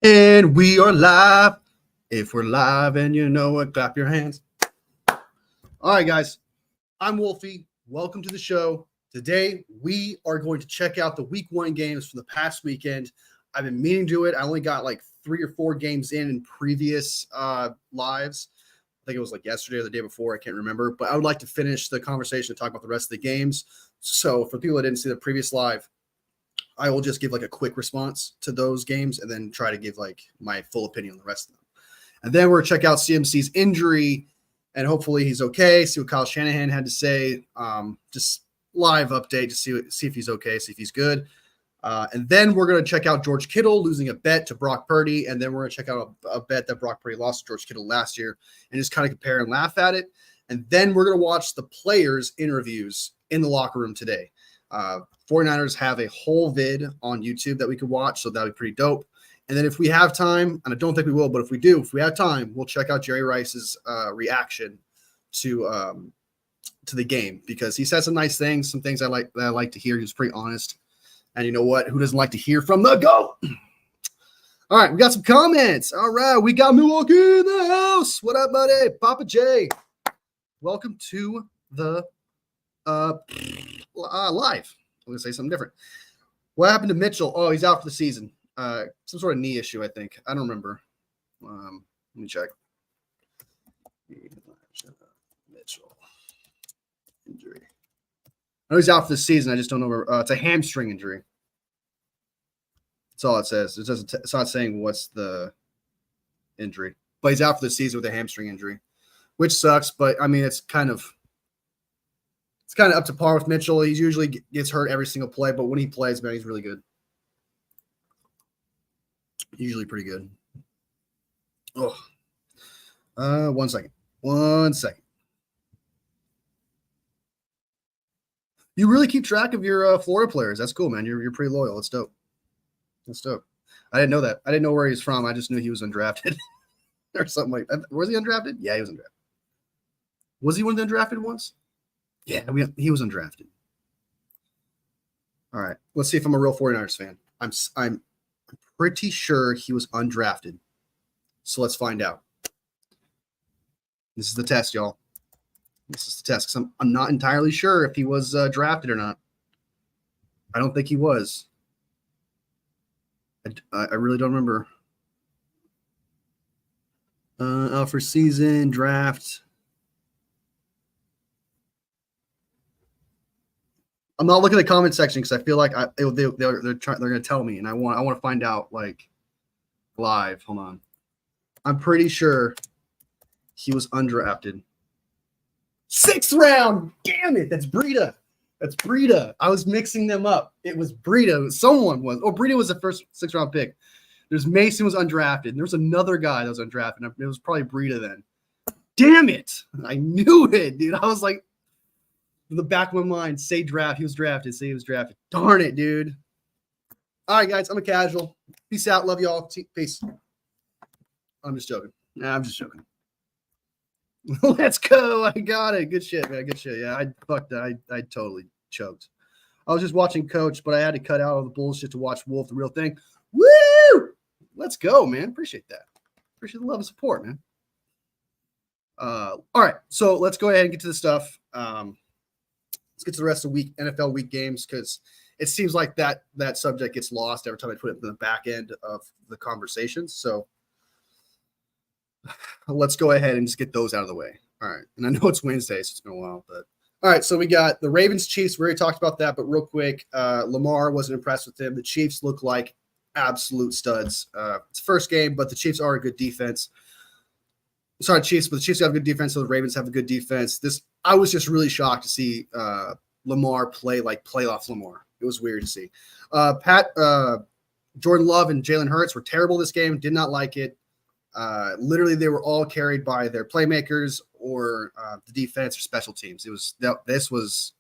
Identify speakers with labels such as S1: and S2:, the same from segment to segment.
S1: And we are live. If we're live and you know it, clap your hands. All right, guys. I'm Wolfie. Welcome to the show. Today, we are going to check out the week 1 games from the past weekend. I've been meaning to do it. I only got like 3 or 4 games in previous lives. I think it was like yesterday or the day before. I can't remember. But I would like to finish the conversation and talk about the rest of the games. So for people that didn't see the previous live, I will just give like a quick response to those games and then try to give like my full opinion on the rest of them. And then we're going to check out CMC's injury and hopefully he's okay. See what Kyle Shanahan had to say. Just live update to see if he's okay, see if he's good. And then we're going to check out George Kittle losing a bet to Brock Purdy. And then we're going to check out a bet that Brock Purdy lost to George Kittle last year and just kind of compare and laugh at it. And then we're going to watch the players' interviews in the locker room today. 49ers have a whole vid on YouTube that we could watch, so that'd be pretty dope. And then if we have time, and I don't think we will, but if we have time, we'll check out Jerry Rice's reaction to the game because he said some nice things, some things I like to hear. He was pretty honest. And you know what? Who doesn't like to hear from the GOAT? All right, we got some comments. All right, we got Milwaukee in the house. What up, buddy? Papa J. Welcome to the live. I'm going to say something different. What happened to Mitchell? Oh, he's out for the season. Some sort of knee issue, I think. I don't remember. Let me check. Mitchell. Injury. I know he's out for the season. I just don't know where. It's a hamstring injury. That's all it says. It's not saying what's the injury. But he's out for the season with a hamstring injury, which sucks. But, I mean, it's kind of up to par with Mitchell. He usually gets hurt every single play, but when he plays, man, he's really good. Usually pretty good. Oh, 1 second. 1 second. You really keep track of your Florida players. That's cool, man. You're pretty loyal. That's dope. That's dope. I didn't know that. I didn't know where he's from. I just knew he was undrafted or something like that. Was he undrafted? Yeah, he was undrafted. Was he one of the undrafted ones? Yeah, he was undrafted. All right, let's see if I'm a real 49ers fan. I'm pretty sure he was undrafted. So let's find out. This is the test, y'all. This is the test because I'm not entirely sure if he was drafted or not. I don't think he was. I really don't remember. For season draft. I'm not looking at the comment section because I feel like they're going to tell me, and I want to find out like live. Hold on, I'm pretty sure he was undrafted. 6th round. Damn it, that's Breida. That's Breida. I was mixing them up. It was Breida. Someone was. Oh, Breida was the first 6th round pick. There's Mason was undrafted. And there was another guy that was undrafted. It was probably Breida then. Damn it! I knew it, dude. I was like. In the back of my mind, say draft. He was drafted. Say he was drafted. Darn it, dude. All right, guys. I'm a casual. Peace out. Love y'all. Peace. I'm just joking. Nah, I'm just joking. Let's go. I got it. Good shit, man. Good shit. Yeah, I fucked that. I totally choked. I was just watching Coach, but I had to cut out all the bullshit to watch Wolf, the real thing. Woo! Let's go, man. Appreciate that. Appreciate the love and support, man. All right. So let's go ahead and get to the stuff. Let's get to the rest of the NFL week games because it seems like that subject gets lost every time I put it in the back end of the conversations. So let's go ahead and just get those out of the way. All right. And I know it's Wednesday, so it's been a while, but all right. So we got the Ravens Chiefs. We already talked about that, but real quick, Lamar wasn't impressed with him. The Chiefs look like absolute studs. It's the first game, but the Chiefs are a good defense. Sorry, Chiefs, but the Chiefs have a good defense, so the Ravens have a good defense. I was just really shocked to see Lamar play like playoff Lamar. It was weird to see. Jordan Love and Jalen Hurts were terrible this game. Did not like it. Literally, they were all carried by their playmakers or the defense or special teams. This was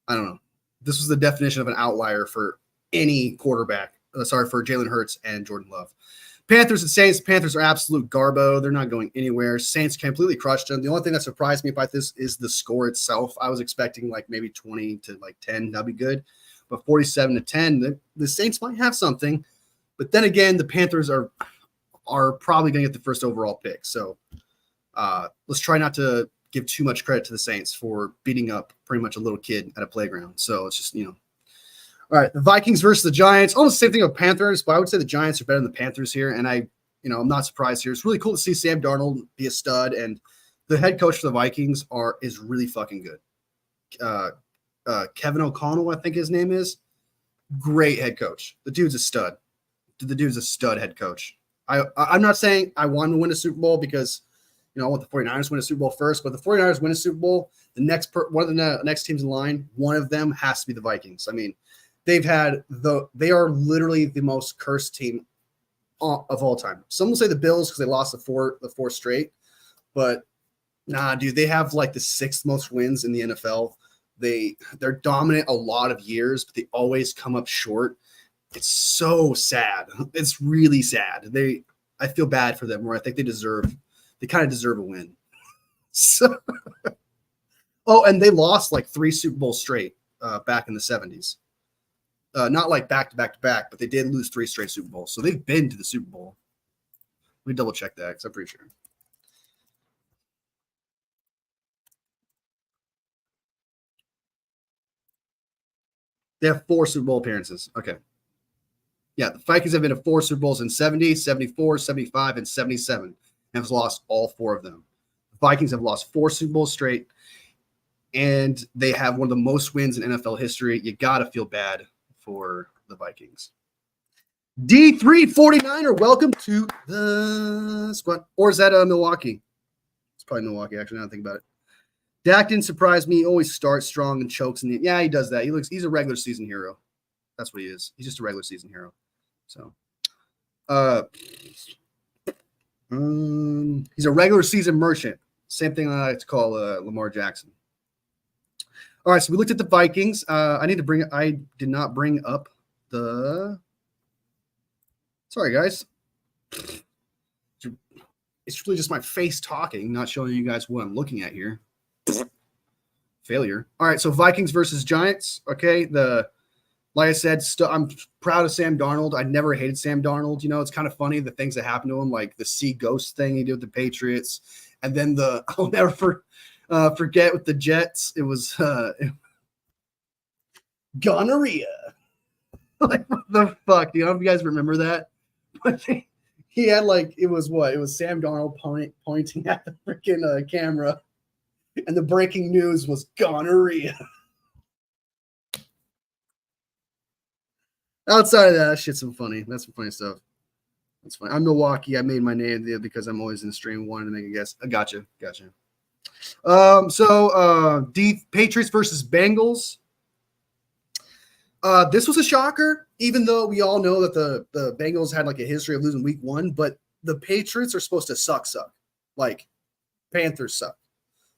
S1: I don't know. This was the definition of an outlier for any quarterback. For Jalen Hurts and Jordan Love. Panthers and Saints. Panthers are absolute garbo. They're not going anywhere. Saints completely crushed them. The only thing that surprised me about this is the score itself. I was expecting like maybe 20 to like 10. That'd be good. But 47-10, the Saints might have something. But then again, the Panthers are probably going to get the first overall pick. So let's try not to give too much credit to the Saints for beating up pretty much a little kid at a playground. So it's just, all right, the Vikings versus the Giants. Almost the same thing with Panthers, but I would say the Giants are better than the Panthers here. And I'm not surprised here. It's really cool to see Sam Darnold be a stud, and the head coach for the Vikings is really fucking good. Kevin O'Connell, I think his name is. Great head coach. The dude's a stud. The dude's a stud head coach. I'm not saying I want him to win a Super Bowl because I want the 49ers to win a Super Bowl first, but the 49ers win a Super Bowl, one of the next teams in line, one of them has to be the Vikings. I mean, they are literally the most cursed team of all time. Some will say the Bills because they lost the four straight, but nah, dude, they have like the 6th most wins in the NFL. They're dominant a lot of years, but they always come up short. It's so sad. It's really sad. I feel bad for them, where I think they kind of deserve a win. So, and they lost like 3 Super Bowls straight back in the 70s. Not like back to back to back, but they did lose 3 straight Super Bowls. So they've been to the Super Bowl. Let me double check that because I'm pretty sure. They have 4 Super Bowl appearances. Okay. Yeah, the Vikings have been to 4 Super Bowls in 70, 74, 75, and 77, and have lost all 4 of them. The Vikings have lost 4 Super Bowls straight, and they have one of the most wins in NFL history. You got to feel bad for the Vikings. D349er, welcome to the squad. Or is that Milwaukee? It's probably Milwaukee, actually, now I think about it. Dak didn't surprise me. He always starts strong and chokes. Yeah, he does that. He's a regular season hero. That's what he is. He's just a regular season hero. So, he's a regular season merchant. Same thing I like to call Lamar Jackson. All right, so we looked at the Vikings. I did not bring up the. Sorry, guys. It's really just my face talking, not showing you guys what I'm looking at here. Failure. All right, so Vikings versus Giants. Okay, like I said, I'm proud of Sam Darnold. I never hated Sam Darnold. It's kind of funny the things that happened to him, like the sea ghost thing he did with the Patriots, and then I'll never forget with the Jets. It was gonorrhea. Like, what the fuck? Do you know if you guys remember that? But he had it was Sam Darnold pointing at the freaking camera, and the breaking news was gonorrhea. Outside of that shit's funny. That's some funny stuff. That's fine. I'm Milwaukee. I made my name there because I'm always in the stream. Wanted to make a guess. Gotcha. Patriots versus Bengals. This was a shocker, even though we all know that the Bengals had like a history of losing week 1, but the Patriots are supposed to suck. Like Panthers suck.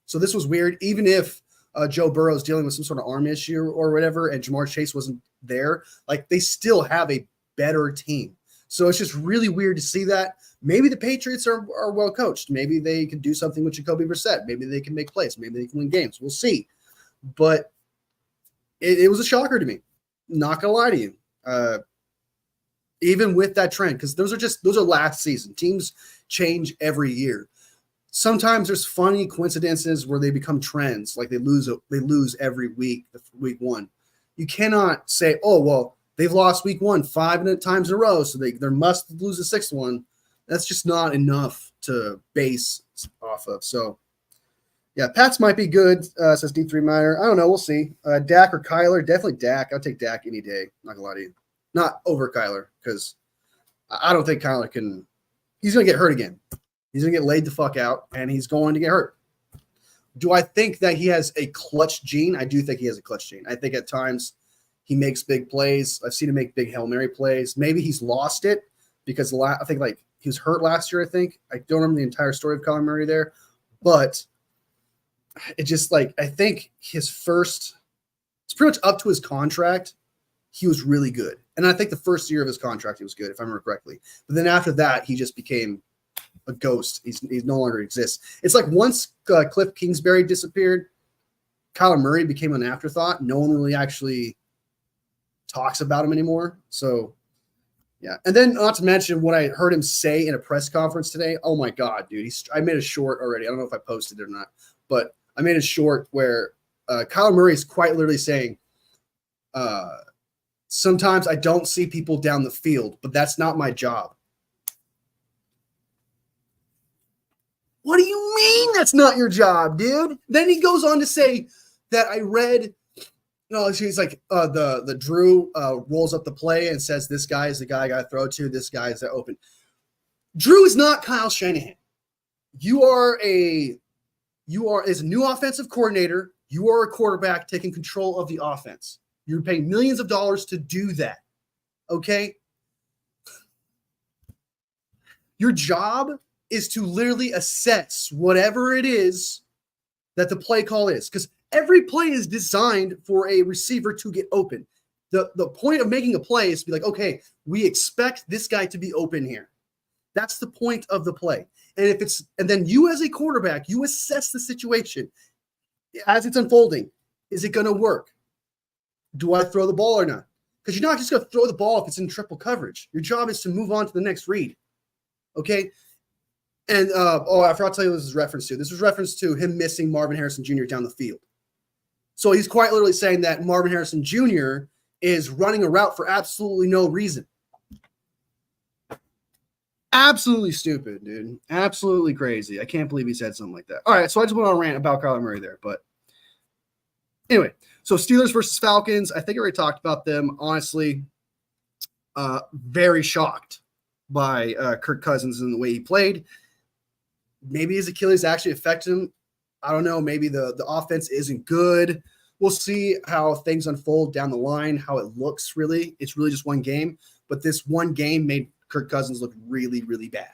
S1: So this was weird. Even if Joe Burrow is dealing with some sort of arm issue or whatever, and Jamar Chase wasn't there, like they still have a better team. So it's just really weird to see that. Maybe the Patriots are well coached. Maybe they can do something with Jacoby Brissett. Maybe they can make plays. Maybe they can win games. We'll see. But it was a shocker to me. Not gonna lie to you. Even with that trend, because those are last season. Teams change every year. Sometimes there's funny coincidences where they become trends, like they lose every week, week 1. You cannot say, oh, well, they've lost week 1 5 times in a row, so they must lose the 6th one. That's just not enough to base off of. So, yeah, Pats might be good, says D3 Miner. I don't know. We'll see. Dak or Kyler? Definitely Dak. I'll take Dak any day. Not going to lie to you. Not over Kyler, because I don't think Kyler can – he's going to get hurt again. He's going to get laid the fuck out, and he's going to get hurt. Do I think that he has a clutch gene? I do think he has a clutch gene. I think at times he makes big plays. I've seen him make big Hail Mary plays. Maybe he's lost it because I think he was hurt last year, I think. I don't remember the entire story of Kyler Murray there. But it just I think it's pretty much up to his contract. He was really good. And I think the first year of his contract, he was good, if I remember correctly. But then after that, he just became a ghost. He no longer exists. It's like once Cliff Kingsbury disappeared, Kyler Murray became an afterthought. No one really actually talks about him anymore. So Yeah. And then not to mention what I heard him say in a press conference today. Oh my God, dude. I made a short already. I don't know if I posted it or not, but I made a short where Kyler Murray is quite literally saying, sometimes I don't see people down the field, but that's not my job. What do you mean that's not your job, dude? Then he goes on to say that I read, he's like, the Drew rolls up the play and says, this guy is the guy I got to throw to. This guy is open. Drew is not Kyle Shanahan. You are as a new offensive coordinator. You are a quarterback taking control of the offense. You're paying millions of dollars to do that. Okay? Your job is to literally assess whatever it is that the play call is, because every play is designed for a receiver to get open. The point of making a play is to be like, okay, we expect this guy to be open here. That's the point of the play. And then you as a quarterback, you assess the situation as it's unfolding. Is it going to work? Do I throw the ball or not? Because you're not just going to throw the ball if it's in triple coverage. Your job is to move on to the next read. Okay? And, I forgot to tell you what this is reference to. This was reference to him missing Marvin Harrison Jr. down the field. So he's quite literally saying that Marvin Harrison Jr. is running a route for absolutely no reason. Absolutely stupid, dude. Absolutely crazy. I can't believe he said something like that. All right, so I just went on a rant about Kyler Murray there. But anyway, so Steelers versus Falcons. I think I already talked about them. Honestly, very shocked by Kirk Cousins and the way he played. Maybe his Achilles actually affected him. I don't know. Maybe the offense isn't good. We'll see how things unfold down the line, how it looks really. It's really just one game. But this one game made Kirk Cousins look really, really bad.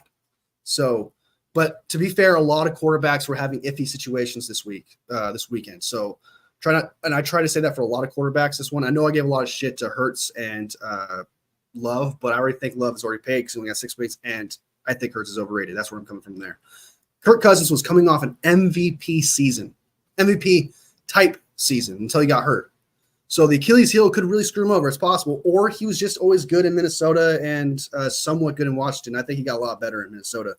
S1: So, but to be fair, a lot of quarterbacks were having iffy situations this weekend. So I try to say that for a lot of quarterbacks this one. I know I gave a lot of shit to Hurts and Love, but I already think Love is already paid because he only got 6 weeks, and I think Hurts is overrated. That's where I'm coming from there. Kirk Cousins was coming off an MVP season, MVP type season until he got hurt. So the Achilles heel could really screw him over. It's possible. Or he was just always good in Minnesota and somewhat good in Washington. I think he got a lot better in Minnesota.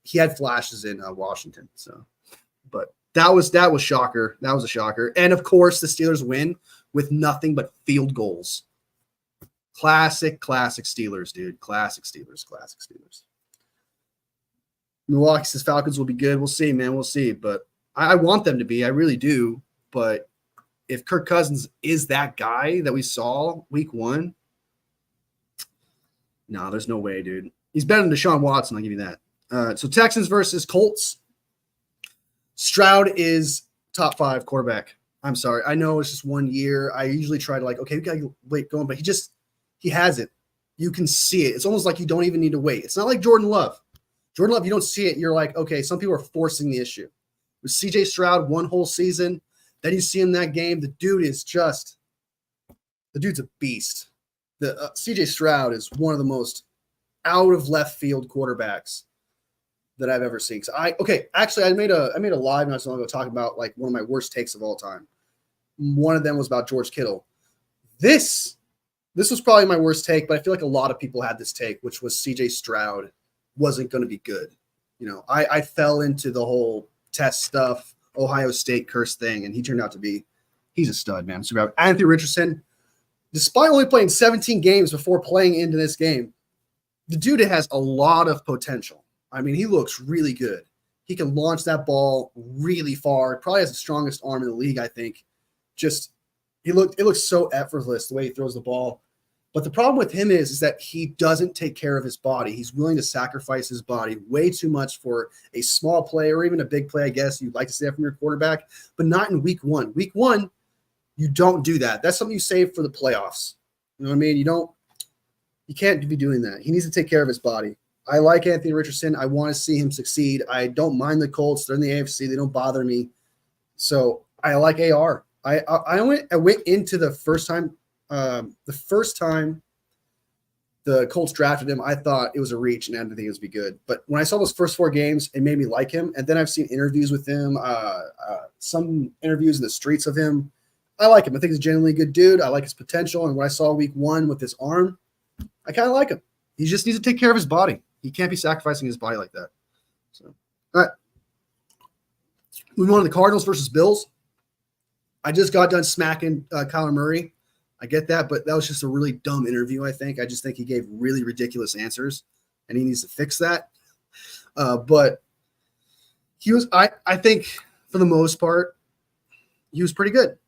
S1: He had flashes in Washington. So, but that was shocker. That was a shocker. And of course, the Steelers win with nothing but field goals. Classic Steelers, dude. Classic Steelers. Milwaukee says Falcons will be good. We'll see, man. We'll see. But I want them to be. I really do. But if Kirk Cousins is that guy that we saw week 1, no, there's no way, dude. He's better than Deshaun Watson, I'll give you that. So Texans versus Colts. Stroud is top 5 quarterback. I'm sorry. I know it's just 1 year. I usually try to we got to wait going, but he has it. You can see it. It's almost like you don't even need to wait. It's not like Jordan Love. Jordan Love, you don't see it. You're like, okay, some people are forcing the issue. With CJ Stroud, 1 whole season, then you see him in that game. The dude's a beast. The CJ Stroud is one of the most out of left field quarterbacks that I've ever seen. I made a live not so long ago talking about like one of my worst takes of all time. One of them was about George Kittle. This was probably my worst take, but I feel like a lot of people had this take, which was CJ Stroud wasn't going to be good. I fell into the whole test stuff, Ohio State curse thing, and he turned out to be, he's a stud, man. So Anthony Richardson, despite only playing 17 games before playing into this game, the dude has a lot of potential. I mean, he looks really good. He can launch that ball really far. Probably has the strongest arm in the league, I think. It looks so effortless the way he throws the ball. But the problem with him is that he doesn't take care of his body. He's willing to sacrifice his body way too much for a small play or even a big play, I guess you'd like to say that from your quarterback, but not in week 1. Week 1, you don't do that. That's something you save for the playoffs. You know what I mean? You can't be doing that. He needs to take care of his body. I like Anthony Richardson. I want to see him succeed. I don't mind the Colts. They're in the AFC. They don't bother me. So I like AR. I went into the first time the Colts drafted him, I thought it was a reach and I didn't think it would be good. But when I saw those first 4 games, it made me like him. And then I've seen interviews with him, some interviews in the streets of him. I like him. I think he's a genuinely good dude. I like his potential. And what I saw week 1 with his arm, I kind of like him. He just needs to take care of his body. He can't be sacrificing his body like that. So, all right. Moving on to the Cardinals versus Bills. I just got done smacking Kyler Murray. I get that, but that was just a really dumb interview, I think. I just think he gave really ridiculous answers, and he needs to fix that. But he was, I think, for the most part, he was pretty good.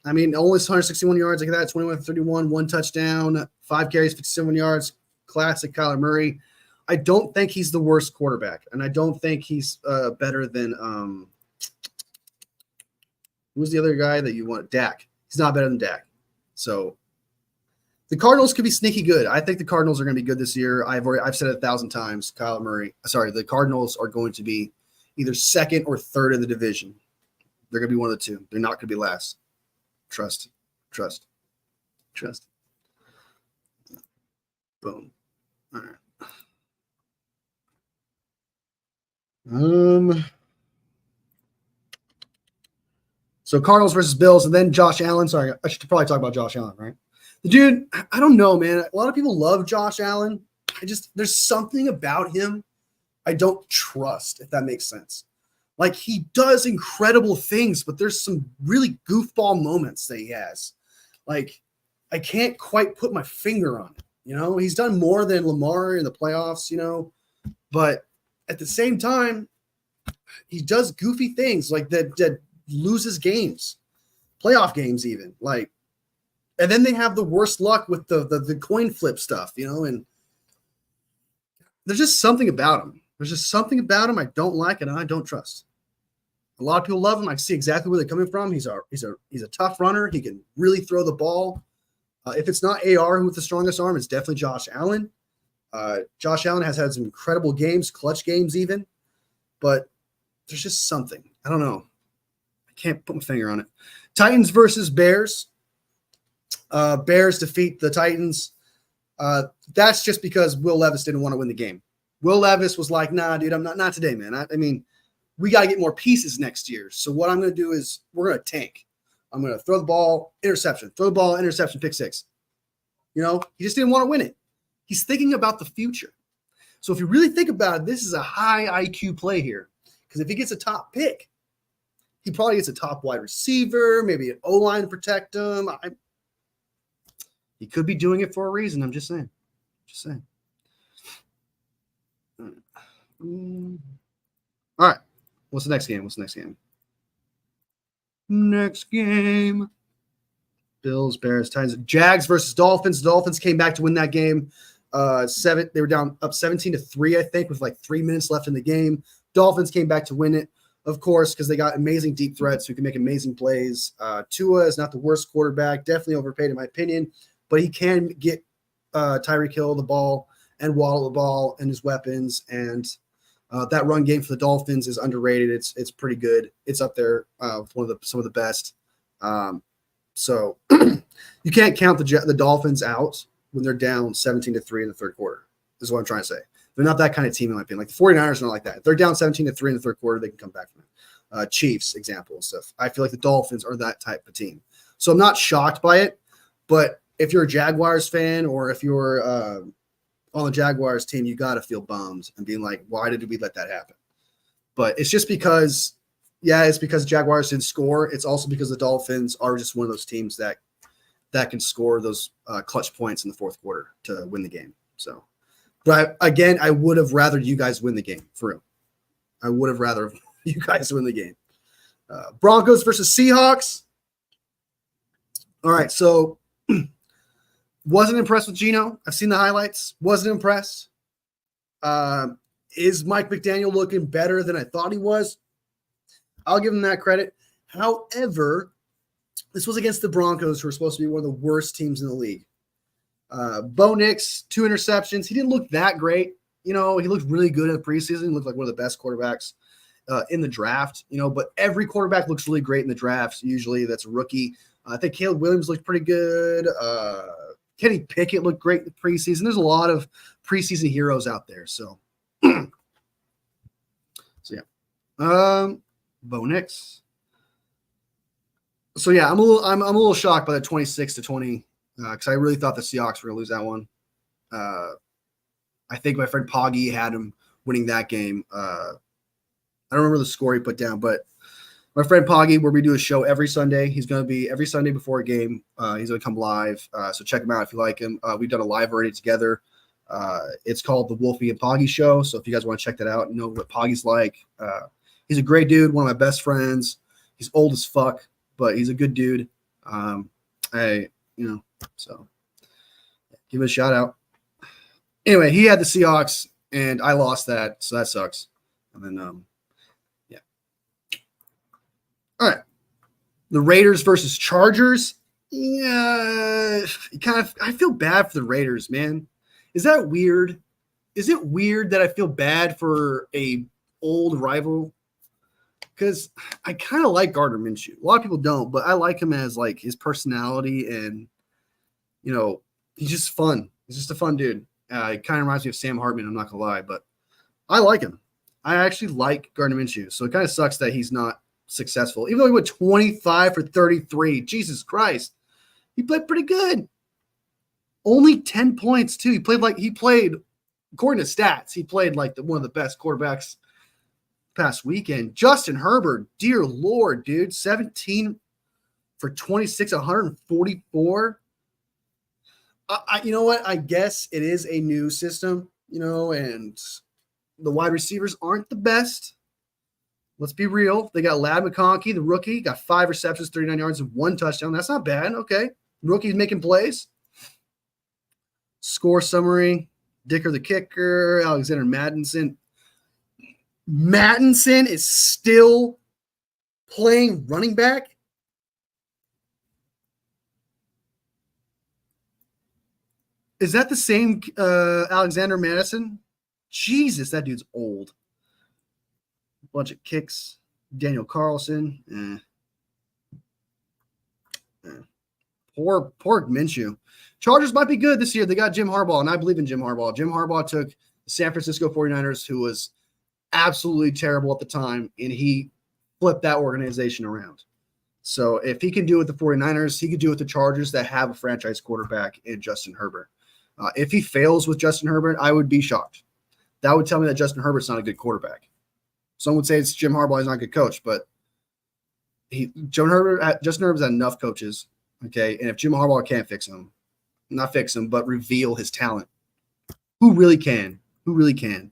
S1: I mean, only 161 yards like that, 21 for 31, 1 touchdown, 5 carries, 57 yards. Classic Kyler Murray. I don't think he's the worst quarterback, and I don't think he's better than who's the other guy that you want? Dak. He's not better than Dak. So the Cardinals could be sneaky good. I think the Cardinals are going to be good this year. I've said it 1,000 times. The Cardinals are going to be either second or third in the division. They're going to be one of the two. They're not going to be last. Trust. Boom. All right. So Cardinals versus Bills, and then Josh Allen. Sorry, I should probably talk about Josh Allen, right? The dude, I don't know, man. A lot of people love Josh Allen. There's something about him I don't trust, if that makes sense. Like, he does incredible things, but there's some really goofball moments that he has. Like, I can't quite put my finger on it. You know, he's done more than Lamar in the playoffs, you know, but at the same time, he does goofy things like that loses games, playoff games even. Like, and then they have the worst luck with the coin flip stuff, you know, and there's just something about him. There's just something about him I don't like and I don't trust. A lot of people love him. I see exactly where they're coming from. He's a tough runner. He can really throw the ball. If it's not AR with the strongest arm, it's definitely Josh Allen. Josh Allen has had some incredible games, clutch games even, but there's just something. I don't know. I can't put my finger on it. Titans versus Bears. Bears defeat the Titans. That's just because Will Levis didn't want to win the game. Will Levis was like, nah, dude, I'm not today, man. I mean, we got to get more pieces next year. So what I'm going to do is we're going to tank. I'm going to throw the ball, interception, pick six. You know, he just didn't want to win it. He's thinking about the future. So if you really think about it, this is a high IQ play here. Because if he gets a top pick, he probably gets a top wide receiver, maybe an O-line to protect him. He could be doing it for a reason. I'm just saying. All right. What's the next game? Next game. Bills, Bears, Titans, Jags versus Dolphins. Dolphins came back to win that game. They were down up 17-3, I think, with like 3 minutes left in the game. Dolphins came back to win it, of course, because they got amazing deep threats who can make amazing plays. Tua is not the worst quarterback, definitely overpaid in my opinion, but he can get Tyreek Hill the ball and Waddle the ball and his weapons. And that run game for the Dolphins is underrated. It's pretty good. It's up there with some of the best. So you can't count the Dolphins out when they're down 17-3 in the third quarter. Is what I'm trying to say. They're not that kind of team in my opinion. Like the 49ers are not like that. If they're down 17-3 in the third quarter, they can come back from it. Chiefs example and stuff. I feel like the Dolphins are that type of team. So I'm not shocked by it. But if you're a Jaguars fan or if you're on the Jaguars team, you got to feel bummed and being like, why did we let that happen? But it's just because, it's because Jaguars didn't score. It's also because the Dolphins are just one of those teams that can score those clutch points in the fourth quarter to win the game. So, but again, I would have rather you guys win the game for real. I would have rather you guys win the game. Broncos versus Seahawks. All right, so wasn't impressed with Geno. I've seen the highlights. Wasn't impressed. Is Mike McDaniel looking better than I thought he was? I'll give him that credit. However, this was against the Broncos, who are supposed to be one of the worst teams in the league. Bo Nix, 2 interceptions. He didn't look that great. You know, he looked really good in the preseason. He looked like one of the best quarterbacks in the draft. You know, but every quarterback looks really great in the drafts. Usually that's a rookie. I think Caleb Williams looked pretty good. Kenny Pickett looked great in the preseason. There's a lot of preseason heroes out there. So, yeah. Bo Nix. So yeah, I'm a little shocked by that 26-20 because I really thought the Seahawks were gonna lose that one. I think my friend Poggy had him winning that game. I don't remember the score he put down, but my friend Poggy, where we do a show every Sunday, he's going to be every Sunday before a game. He's going to come live. So check him out if you like him. We've done a live already together. It's called the Wolfie and Poggy Show. So if you guys want to check that out and know what Poggy's like, he's a great dude, one of my best friends. He's old as fuck, but he's a good dude. So give it a shout out. Anyway, he had the Seahawks, and I lost that, so that sucks. And then, yeah. All right. The Raiders versus Chargers. Yeah, I feel bad for the Raiders, man. Is that weird? Is it weird that I feel bad for a old rival? Because I kind of like Gardner Minshew. A lot of people don't, but I like him as like his personality, and he's just fun. He's just a fun dude. It kind of reminds me of Sam Hartman, I'm not gonna lie, but I like him. I actually like Gardner Minshew, so it kind of sucks that he's not successful. Even though he went 25 for 33, Jesus Christ, he played pretty good. Only 10 points too. He played according to stats, he played like one of the best quarterbacks past weekend. Justin Herbert, dear Lord, dude, 17 for 26, 144. You know what? I guess it is a new system, and the wide receivers aren't the best. Let's be real. They got Ladd McConkey, the rookie, got 5 receptions, 39 yards, and 1 touchdown. That's not bad. Okay. Rookie's making plays. Score summary. Dicker the kicker. Alexander Mattison. Mattison is still playing running back. Is that the same Alexander Madison? Jesus, that dude's old. Bunch of kicks. Daniel Carlson. Poor Minshew. Chargers might be good this year. They got Jim Harbaugh, and I believe in Jim Harbaugh. Jim Harbaugh took the San Francisco 49ers, who was absolutely terrible at the time, and he flipped that organization around. So if he can do it with the 49ers, he could do it with the Chargers that have a franchise quarterback in Justin Herbert. If he fails with Justin Herbert, I would be shocked. That would tell me that Justin Herbert's not a good quarterback. Some would say it's Jim Harbaugh is not a good coach, but Justin Herbert's had enough coaches, okay? And if Jim Harbaugh can't fix him, not fix him, but reveal his talent, who really can? Who really can?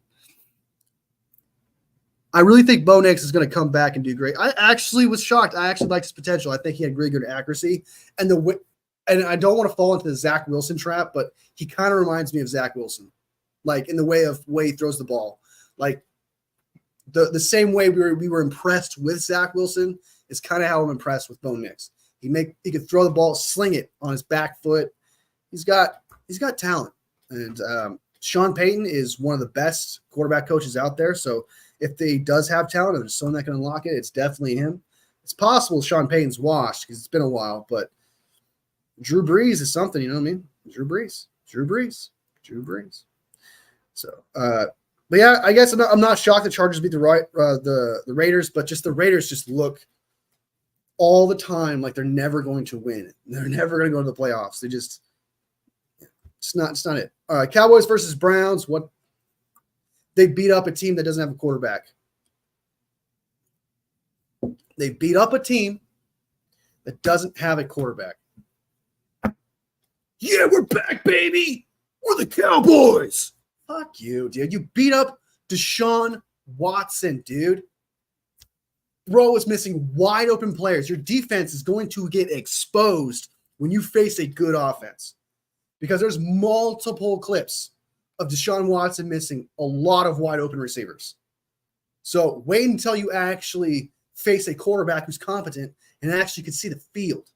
S1: I really think Bo Nix is going to come back and do great. I actually was shocked. I actually liked his potential. I think he had really good accuracy. And I don't want to fall into the Zach Wilson trap, but he kind of reminds me of Zach Wilson, like in the way he throws the ball. Like the same way we were impressed with Zach Wilson is kind of how I'm impressed with Bo Nix. He could throw the ball, sling it on his back foot. He's got talent. And Sean Payton is one of the best quarterback coaches out there. So if he does have talent, and there's someone that can unlock it, it's definitely him. It's possible Sean Payton's washed because it's been a while, but Drew Brees is something, you know what I mean? Drew Brees. So, but yeah, I guess I'm not shocked the Chargers beat the Raiders, but just the Raiders just look all the time like they're never going to win. They're never going to go to the playoffs. It's not it. All right, Cowboys versus Browns. They beat up a team that doesn't have a quarterback. They beat up a team that doesn't have a quarterback. Yeah, we're back, baby. We're the Cowboys. Fuck you, dude. You beat up Deshaun Watson, dude. Bro is missing wide open players. Your defense is going to get exposed when you face a good offense because there's multiple clips of Deshaun Watson missing a lot of wide open receivers. So wait until you actually face a quarterback who's competent and actually can see the field.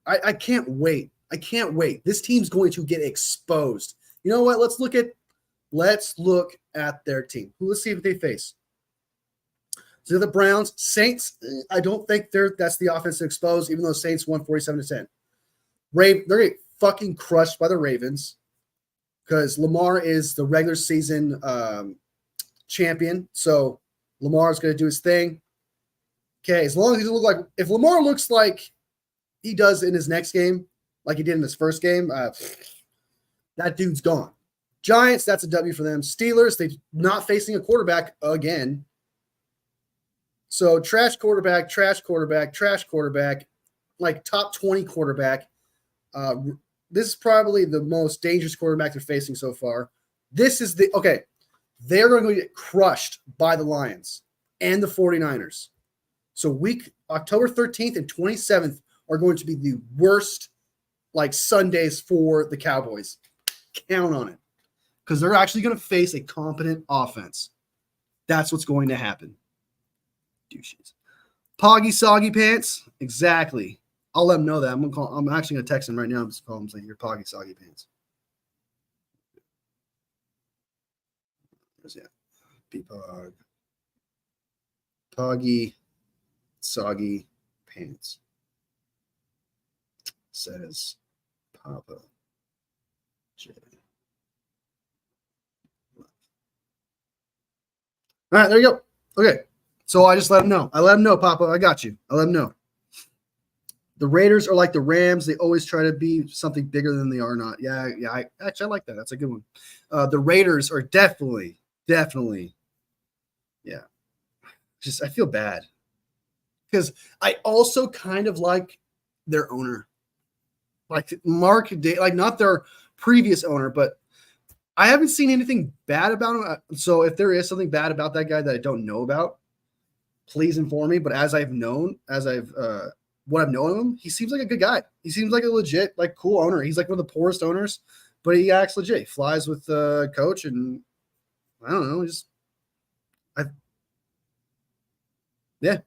S1: I can't wait. I can't wait. This team's going to get exposed. You know what? Let's look at their team. Let's see if they face. So the Browns, Saints. I don't think that's the offense to expose, even though Saints won 47-10. They're getting fucking crushed by the Ravens because Lamar is the regular season champion. So Lamar's going to do his thing. Okay, as long as if Lamar looks like he does in his next game, like he did in his first game, That dude's gone. Giants, that's a W for them. Steelers, they not facing a quarterback again. So trash quarterback, like top 20 quarterback. This is probably the most dangerous quarterback they're facing so far. They're going to get crushed by the Lions and the 49ers. So October 13th and 27th are going to be the worst like Sundays for the Cowboys. Count on it. Because they're actually going to face a competent offense. That's what's going to happen. Douches. Poggy soggy pants? Exactly. I'll let him know that. I'm actually going to text him right now. I'm just calling him saying, you're poggy soggy pants. Where's that? P-Pog. Poggy soggy pants. Says Papa J. All right, there you go. Okay, so I just let him know. I let him know, Papa. I got you. I let him know. The Raiders are like the Rams. They always try to be something bigger than they are not. Yeah. I like that. That's a good one. The Raiders are definitely. Yeah. I feel bad because I also kind of like their owner, like Mark Day, like not their previous owner, but I haven't seen anything bad about him. So if there is something bad about that guy that I don't know about, please inform me. But what I've known of him, he seems like a good guy. He seems like a legit, like cool owner. He's like one of the poorest owners, but he acts legit. He flies with the coach, and I don't know, yeah.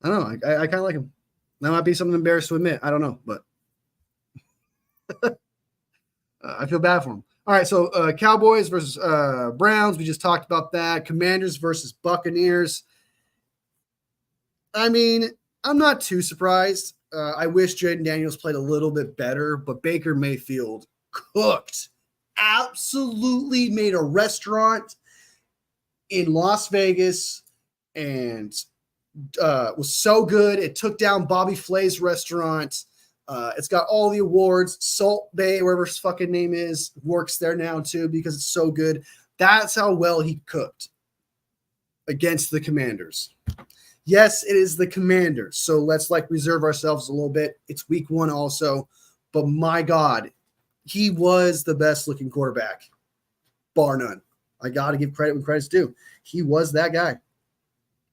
S1: I don't know. I kind of like him. That might be something embarrassed to admit. I don't know, but I feel bad for him. All right, so Cowboys versus Browns. We just talked about that. Commanders versus Buccaneers. I mean, I'm not too surprised. I wish Jaden Daniels played a little bit better, but Baker Mayfield cooked. Absolutely made a restaurant in Las Vegas and was so good. It took down Bobby Flay's restaurant. It's got all the awards. Salt Bay, wherever his fucking name is, works there now too because it's so good. That's how well he cooked against the Commanders. Yes, it is the Commanders. So let's reserve ourselves a little bit. It's week 1 also. But my God, he was the best looking quarterback, bar none. I got to give credit when credit's due. He was that guy.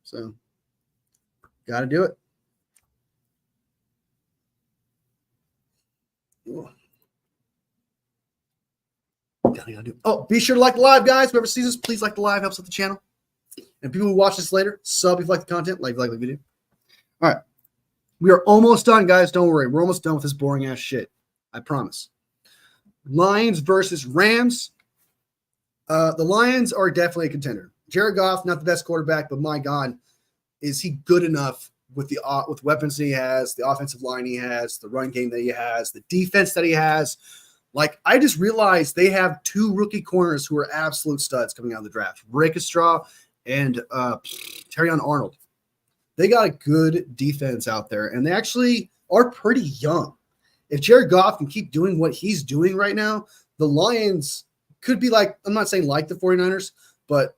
S1: So got to do it. Oh, be sure to like the live, guys. Whoever sees this, please like the live. Helps with the channel. And people who watch this later, sub if you like the content, like the video. All right. We are almost done, guys. Don't worry. We're almost done with this boring ass shit. I promise. Lions versus Rams. The Lions are definitely a contender. Jared Goff, not the best quarterback, but my God, is he good enough with the weapons that he has, the offensive line he has, the run game that he has, the defense that he has. Like, I just realized they have 2 rookie corners who are absolute studs coming out of the draft. Rick Straw and Terrion Arnold. They got a good defense out there, and they actually are pretty young. If Jared Goff can keep doing what he's doing right now, the Lions could be like, I'm not saying like the 49ers, but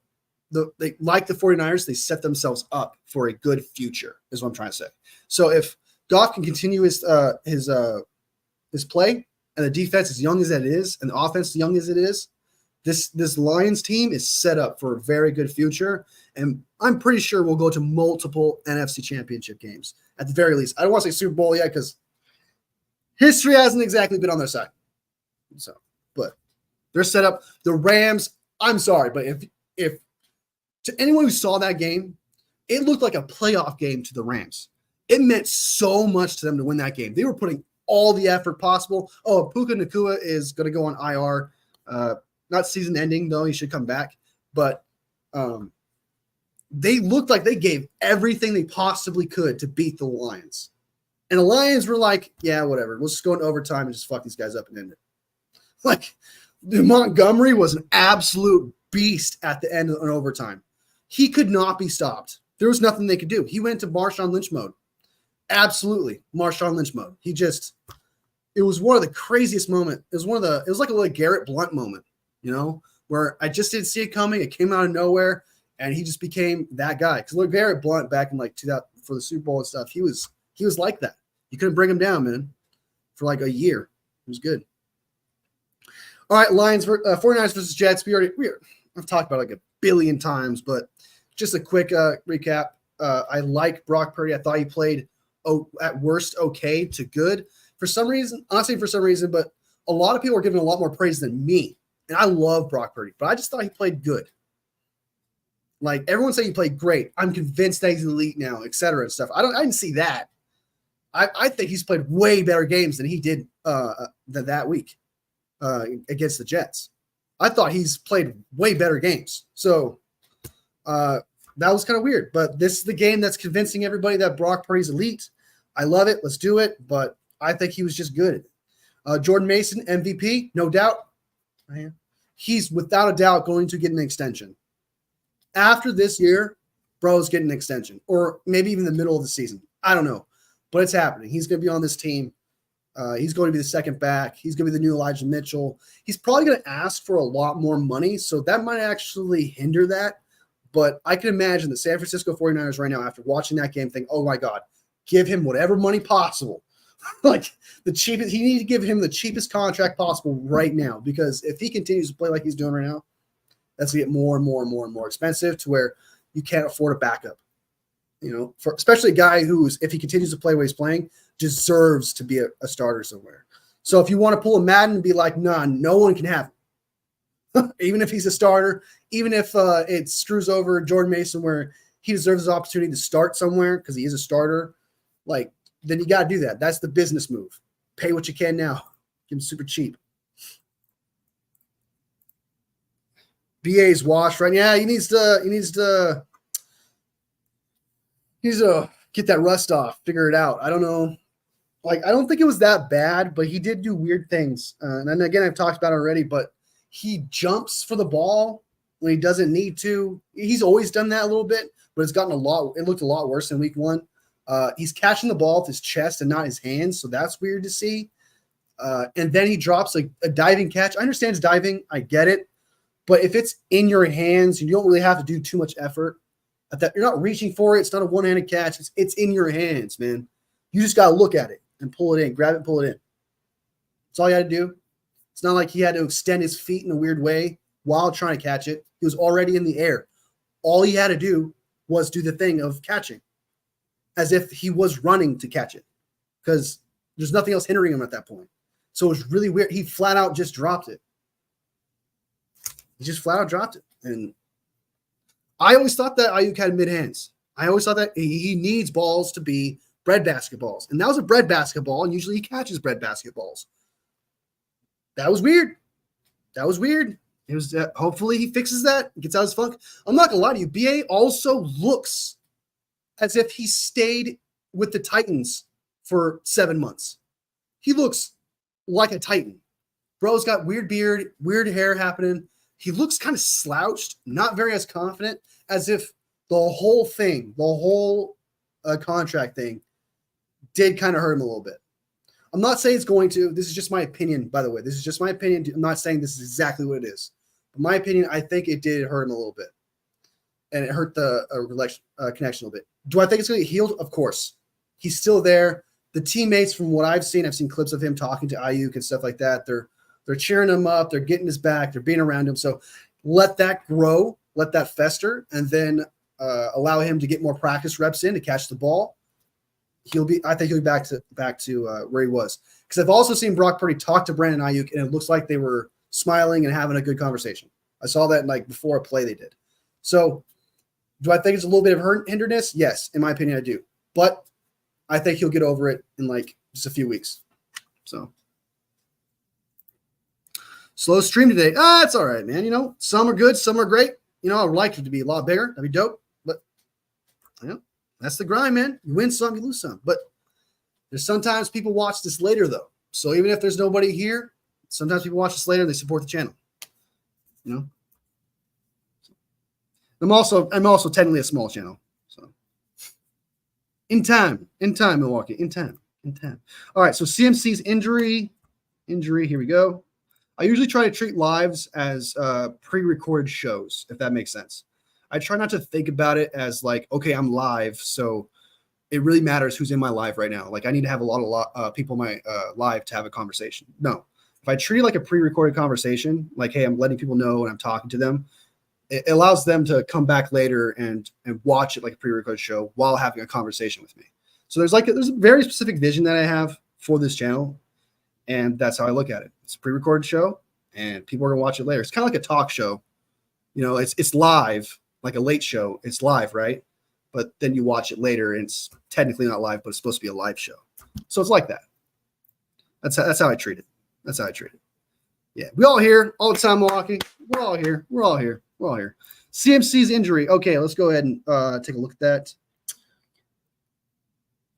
S1: like the 49ers, they set themselves up for a good future, is what I'm trying to say. So if Goff can continue his play, and the defense as young as that is, and the offense as young as it is, this Lions team is set up for a very good future. And I'm pretty sure we'll go to multiple NFC championship games at the very least. I don't want to say Super Bowl yet because history hasn't exactly been on their side. So, but they're set up. The Rams, I'm sorry, but if to anyone who saw that game, it looked like a playoff game to the Rams. It meant so much to them to win that game. They were putting all the effort possible. Oh, Puka Nacua is going to go on IR. Not season ending, though. He should come back. But they looked like they gave everything they possibly could to beat the Lions. And the Lions were like, yeah, whatever. Let's just go into overtime and just fuck these guys up and end it. Like, Montgomery was an absolute beast at the end of an overtime. He could not be stopped. There was nothing they could do. He went into Marshawn Lynch mode. Absolutely. Marshawn Lynch mode. He just it was one of the craziest moments. It was like a little Garrett Blunt moment, where I just didn't see it coming. It came out of nowhere, and he just became that guy. Because look, Garrett Blunt back in like 2000 for the Super Bowl and stuff, he was like that. You couldn't bring him down, man, for like a year. It was good. All right, 49ers versus Jets. I've talked about it like a billion times, but just a quick recap. I like Brock Purdy. I thought he played at worst okay to good. For some reason, I'm not saying for some reason, but a lot of people are giving a lot more praise than me. And I love Brock Purdy, but I just thought he played good. Like everyone said he played great. I'm convinced that he's elite now, et cetera, and stuff. I didn't see that. I think he's played way better games than he did that week against the Jets. I thought he's played way better games. So that was kind of weird. But this is the game that's convincing everybody that Brock Purdy's elite. I love it. Let's do it. But I think he was just good. Jordan Mason, MVP, no doubt. He's without a doubt going to get an extension. After this year, bro's getting an extension. Or maybe even the middle of the season. I don't know. But it's happening. He's going to be on this team. He's going to be the second back. He's going to be the new Elijah Mitchell. He's probably going to ask for a lot more money, so that might actually hinder that. But I can imagine the San Francisco 49ers right now, after watching that game, think, oh, my God, give him whatever money possible. Like the cheapest – he needs to give him the cheapest contract possible right now, because if he continues to play like he's doing right now, that's going to get more and more and more and more expensive to where you can't afford a backup. For especially a guy who's, if he continues to play what he's playing, deserves to be a starter somewhere. So if you want to pull a Madden and be like, nah, no one can have him. Even if he's a starter, even if it screws over Jordan Mason where he deserves his opportunity to start somewhere because he is a starter, like, then you got to do that. That's the business move. Pay what you can now. Give him super cheap. BA's washed, right? Yeah, he needs to get that rust off, figure it out. I don't know. Like, I don't think it was that bad, but he did do weird things. And then again, I've talked about it already, but he jumps for the ball when he doesn't need to. He's always done that a little bit, but it looked a lot worse in week one. He's catching the ball with his chest and not his hands, so that's weird to see. And then he drops a diving catch. I understand it's diving. I get it. But if it's in your hands, you don't really have to do too much effort. You're not reaching for it. It's not a one-handed catch. It's in your hands, man. You just got to look at it and pull it in. Grab it and pull it in. That's all you got to do. It's not like he had to extend his feet in a weird way while trying to catch it. He was already in the air. All he had to do was do the thing of catching as if he was running to catch it because there's nothing else hindering him at that point. So it was really weird. He flat out just dropped it. He just flat out dropped it. And I always thought that Ayuk had mid hands. I always thought that he needs balls to be bread basketballs. And that was a bread basketball, and usually he catches bread basketballs. That was weird. It was hopefully he fixes that, gets out of his funk. I'm not going to lie to you. BA also looks as if he stayed with the Titans for 7 months. He looks like a Titan. Bro's got weird beard, weird hair happening. He looks kind of slouched, not very as confident, as if the whole contract thing did kind of hurt him a little bit. I'm not saying it's going to. This is just my opinion, by the way. This is just my opinion. I'm not saying this is exactly what it is. But my opinion, I think it did hurt him a little bit. And it hurt the connection a little bit. Do I think it's going to get healed? Of course. He's still there. The teammates, from what I've seen clips of him talking to Ayuk and stuff like that. They're cheering him up. They're getting his back. They're being around him. So let that grow. Let that fester. And then allow him to get more practice reps in to catch the ball. I think he'll be back to where he was. Because I've also seen Brock Purdy talk to Brandon Ayuk, and it looks like they were smiling and having a good conversation. I saw that before a play they did. So do I think it's a little bit of hinderness? Yes, in my opinion, I do. But I think he'll get over it in just a few weeks. So slow stream today. It's all right, man. Some are good, some are great. I would like it to be a lot bigger. That'd be dope. But that's the grind, man. You win some, you lose some. But there's sometimes people watch this later, though. So even if there's nobody here, sometimes people watch this later and they support the channel. I'm also technically a small channel. So in time, Milwaukee, in time. in 10. All right, so CMC's injury. Here we go. I usually try to treat lives as pre-recorded shows, if that makes sense. I try not to think about it as like, okay, I'm live, so it really matters who's in my live right now. Like I need to have a lot of people in my live to have a conversation. No, if I treat it like a pre-recorded conversation, like, hey, I'm letting people know and I'm talking to them, it allows them to come back later and watch it like a pre-recorded show while having a conversation with me. So there's a very specific vision that I have for this channel, and that's how I look at it. It's a pre-recorded show, and people are gonna watch it later. It's kind of like a talk show, you know. It's live, like a late show. It's live, right? But then you watch it later, and it's technically not live, but it's supposed to be a live show. So it's like that. That's how I treat it. That's how I treat it. Yeah, we all here all the time, Milwaukee. We're all here. We're all here. We're all here. CMC's injury. Okay, let's go ahead and take a look at that.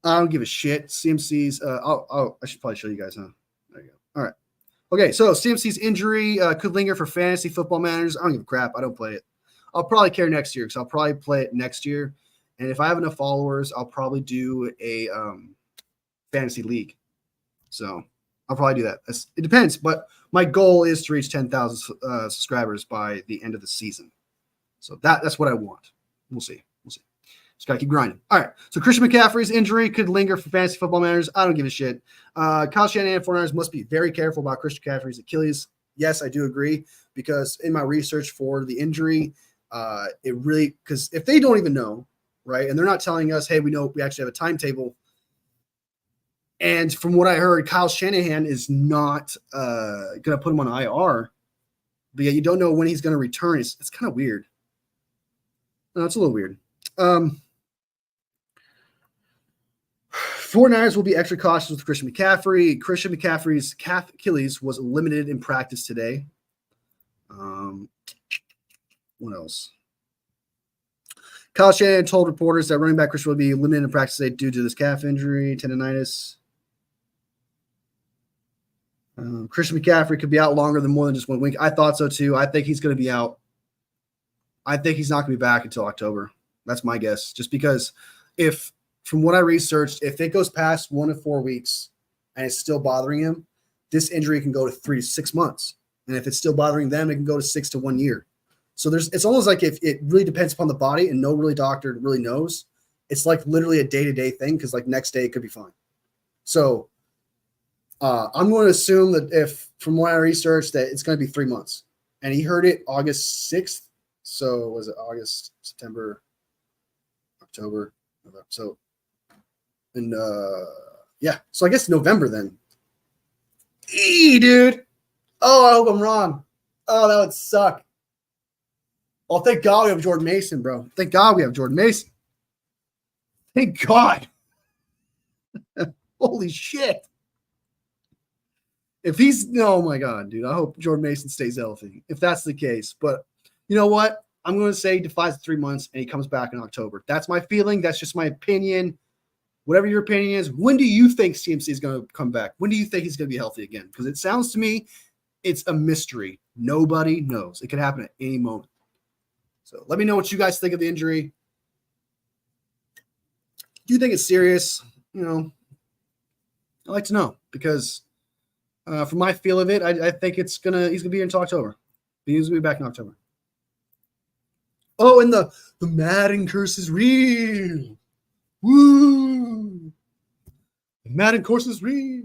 S1: I don't give a shit. CMC's. I should probably show you guys, huh? There you go. All right. Okay, so CMC's injury could linger for fantasy football managers. I don't give a crap. I don't play it. I'll probably care next year because I'll probably play it next year. And if I have enough followers, I'll probably do a fantasy league. So I'll probably do that. It depends, but my goal is to reach 10,000 subscribers by the end of the season. So that's what I want. We'll see. Just got to keep grinding. All right. So Christian McCaffrey's injury could linger for fantasy football managers. I don't give a shit. Kyle Shanahan and 49ers must be very careful about Christian McCaffrey's Achilles. Yes, I do agree, because in my research for the injury, it really, because if they don't even know, right, and they're not telling us, hey, we know we actually have a timetable. And from what I heard, Kyle Shanahan is not going to put him on IR, but yet you don't know when he's going to return. It's kind of weird. No, it's a little weird. 49ers will be extra cautious with Christian McCaffrey. Christian McCaffrey's calf Achilles was limited in practice today. What else? Kyle Shanahan told reporters that running back Christian will be limited in practice today due to this calf injury, tendonitis. Christian McCaffrey could be out longer than more than just 1 week. I thought so too. I think he's going to be out. I think he's not going to be back until October. That's my guess. Just because from what I researched, if it goes past 1 to 4 weeks and it's still bothering him, this injury can go to 3 to 6 months. And if it's still bothering them, it can go to 6 to 1 year. So it's almost like if it really depends upon the body and no really doctor really knows, it's like literally a day-to-day thing, because like next day it could be fine. So I'm going to assume that if from what I researched that it's going to be 3 months. And he heard it August 6th. So was it August, September, October, November? So and yeah, so I guess November then. Dude. Oh, I hope I'm wrong. Oh, that would suck. Oh, thank God we have Jordan Mason, bro. Thank God we have Jordan Mason. Thank God. Holy shit. If he's, oh my God, dude, I hope Jordan Mason stays healthy if that's the case. But you know what? I'm going to say he defies 3 months and he comes back in October. That's my feeling. That's just my opinion. Whatever your opinion is, when do you think CMC is going to come back? When do you think he's going to be healthy again? Because it sounds to me it's a mystery. Nobody knows. It could happen at any moment. So let me know what you guys think of the injury. Do you think it's serious? You know, I'd like to know, because from my feel of it, I think he's gonna be here until October. He's gonna be back in October. Oh, and the Madden curse is real. Woo! The Madden curse is real.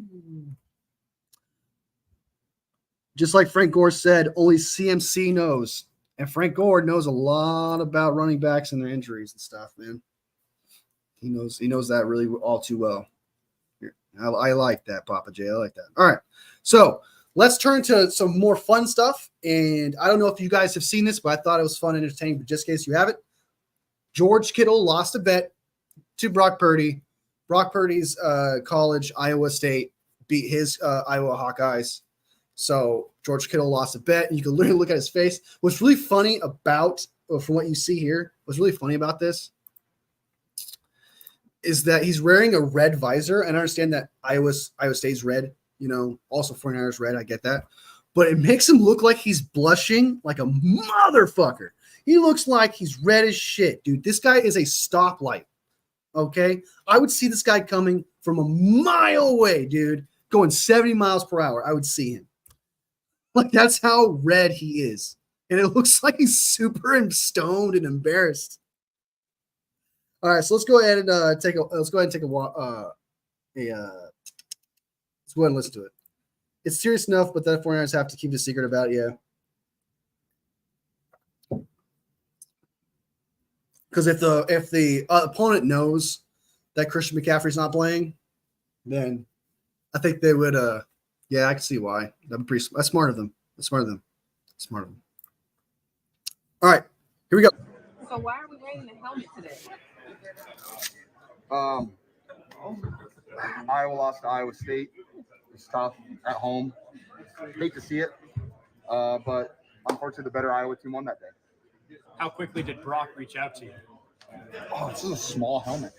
S1: Just like Frank Gore said, only CMC knows. And Frank Gore knows a lot about running backs and their injuries and stuff, man. He knows that really all too well. I like that, Papa J. I like that. All right. So let's turn to some more fun stuff. And I don't know if you guys have seen this, but I thought it was fun and entertaining. But just in case you haven't, George Kittle lost a bet to Brock Purdy. Brock Purdy's college, Iowa State, beat his Iowa Hawkeyes. So George Kittle lost a bet, and you can literally look at his face. What's really funny about, from what you see here, what's really funny about this is that he's wearing a red visor. And I understand that Iowa State's red, you know, also 49ers red. I get that. But it makes him look like he's blushing like a motherfucker. He looks like he's red as shit, dude. This guy is a stoplight. Okay, I would see this guy coming from a mile away, dude, going 70 miles per hour. I would see him. Like, that's how red he is. And it looks like he's super stoned and embarrassed. All right, so let's go ahead and take a let's go ahead and take let's go ahead and listen to it. It's serious enough, but the 49ers have to keep the secret about it, yeah. Because if the opponent knows that Christian McCaffrey's not playing, then I think they would. Yeah, I can see why. That's smart of them. That's smart of them. Smart of them. All right, here we go.
S2: So why are we wearing the helmet today?
S3: Iowa lost to Iowa State. It's tough at home. Hate to see it, but unfortunately, the better Iowa team won that day.
S4: How quickly did Brock reach out to you?
S3: Oh, this is a small helmet.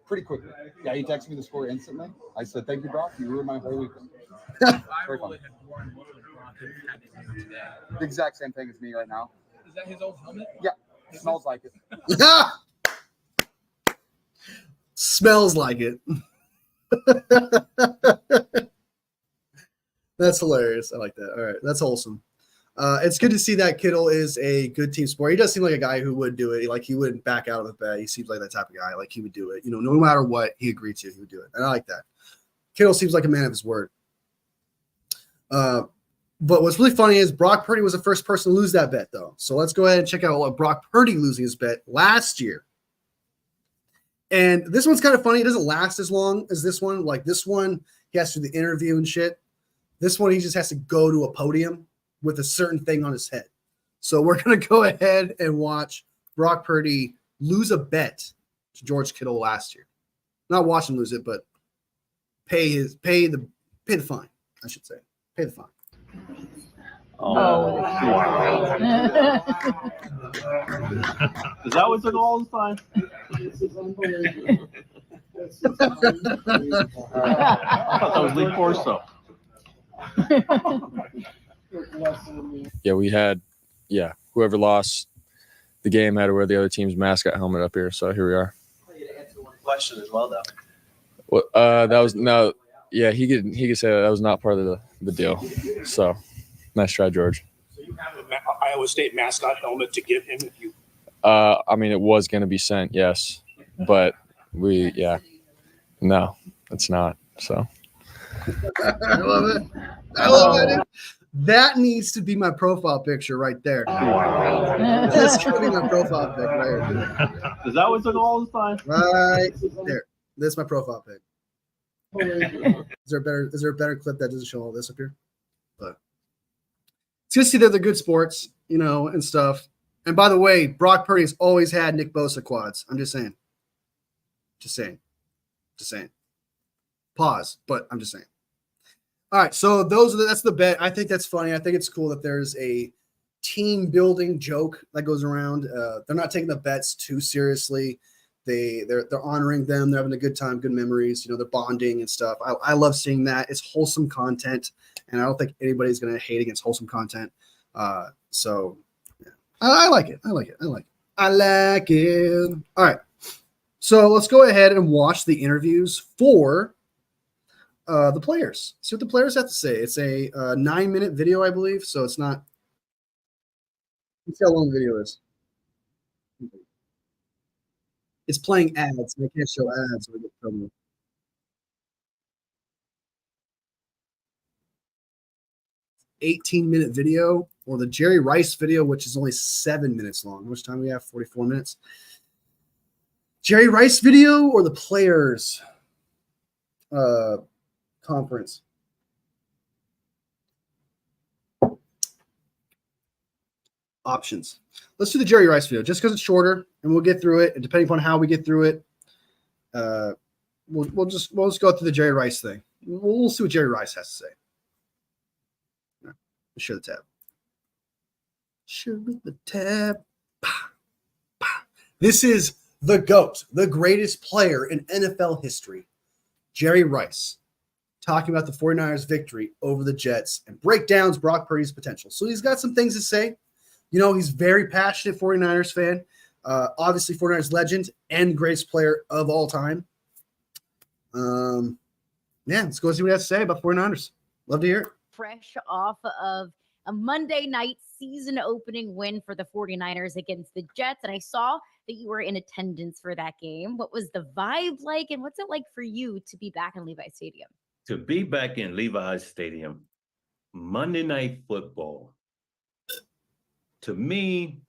S3: Pretty quickly. Yeah, he texted me the score instantly. I said, "Thank you, Brock. You ruined my whole weekend." Very fun. The exact same thing as me right now.
S4: Is that his old helmet?
S3: Yeah, it smells like it.
S1: Smells like it. That's hilarious. I like that. All right, that's wholesome. It's good to see that Kittle is a good team sport. He does seem like a guy who would do it. Like, he wouldn't back out of the bet. He seems like that type of guy. Like, he would do it. You know, no matter what he agreed to, he would do it. And I like that. Kittle seems like a man of his word. But what's really funny is Brock Purdy was the first person to lose that bet, though. So let's go ahead and check out Brock Purdy losing his bet last year. And this one's kind of funny. It doesn't last as long as this one. Like, this one, he has to do the interview and shit. This one, he just has to go to a podium with a certain thing on his head. So we're going to go ahead and watch Brock Purdy lose a bet to George Kittle last year. Not watch him lose it, but pay the fine, I should say. Pay the fine.
S5: Oh. Is that what took all this time? I thought that was Lee Corso.
S6: Yeah, we had, whoever lost the game had to wear the other team's mascot helmet up here. So here we are.
S7: Question as well, though.
S6: Well, he could say that was not part of the deal. So nice try, George.
S4: So you have an Iowa State mascot helmet to give him if you.
S6: I mean, it was going to be sent, yes, but no, it's not. So.
S1: I love it. I love it. That needs to be my profile picture right there. That's going to be my profile pic right here.
S5: Is that what took all this time?
S1: Right there. That's my profile pic. Is there a better clip that doesn't show all this up here? But it's good to see that they're good sports, you know, and stuff. And by the way, Brock Purdy has always had Nick Bosa quads. I'm just saying. Just saying. Pause, but I'm just saying. All right, so that's the bet. I think that's funny. I think it's cool that there's a team building joke that goes around. They're not taking the bets too seriously. They're honoring them. They're having a good time, good memories. You know, they're bonding and stuff. I love seeing that. It's wholesome content, and I don't think anybody's going to hate against wholesome content. So yeah. I like it. I like it. All right, so let's go ahead and watch the interviews for the players. See what the players have to say. It's a 9-minute video, I believe. So it's not. Let's see how long the video is. It's playing ads. I can't show ads. So we get trouble. $18-minute video, or the Jerry Rice video, which is only 7 minutes long. How much time do we have? 44 minutes. Jerry Rice video or the players conference? Options. Let's do the Jerry Rice video just because it's shorter and we'll get through it. And depending upon how we get through it, we'll just go through the Jerry Rice thing. We'll see what Jerry Rice has to say. All right. Let's share the tab. Share the tab. This is the GOAT, the greatest player in NFL history, Jerry Rice, talking about the 49ers victory over the Jets and breakdowns Brock Purdy's potential. So he's got some things to say. You know, he's very passionate 49ers fan. Obviously, 49ers legend and greatest player of all time. Yeah, let's go see what he has to say about 49ers. Love to hear it.
S8: Fresh off of a Monday night season opening win for the 49ers against the Jets. And I saw that you were in attendance for that game. What was the vibe like? And what's it like for you to be back in Levi Stadium?
S9: To be back in Levi Stadium, Monday Night Football, to me,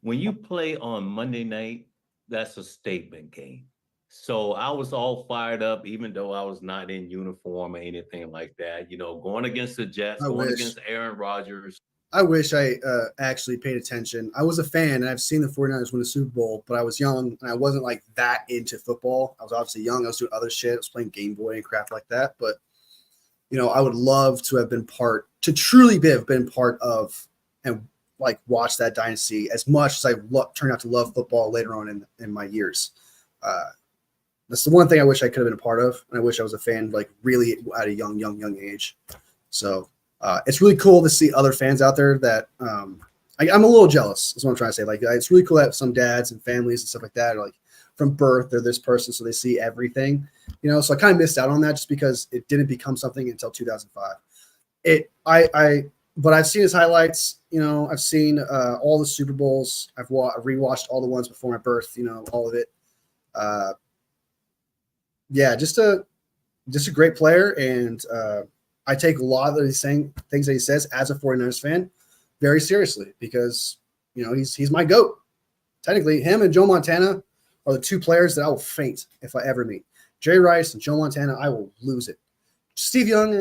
S9: when you play on Monday night, that's a statement game. So I was all fired up, even though I was not in uniform or anything like that. You know, going against the Jets, against Aaron Rodgers.
S1: I wish I actually paid attention. I was a fan, and I've seen the 49ers win a Super Bowl, but I was young, and I wasn't like that into football. I was obviously young. I was doing other shit. I was playing Game Boy and crap like that. But, you know, I would love to have been truly have been part of and like watch that dynasty as much as I turned out to love football later on in my years. That's the one thing I wish I could have been a part of, and I wish I was a fan like really at a young age. So it's really cool to see other fans out there that I'm a little jealous. Is what I'm trying to say. Like it's really cool that some dads and families and stuff like that are like from birth they're this person, so they see everything. You know, so I kind of missed out on that just because it didn't become something until 2005. But I've seen his highlights. You know, I've seen all the Super Bowls. I've rewatched all the ones before my birth. You know, all of it. Yeah, just a great player, and I take a lot of these things that he says as a 49ers fan very seriously because, you know, he's my GOAT. Technically, him and Joe Montana are the two players that I will faint if I ever meet. Jerry Rice and Joe Montana, I will lose it. Steve Young,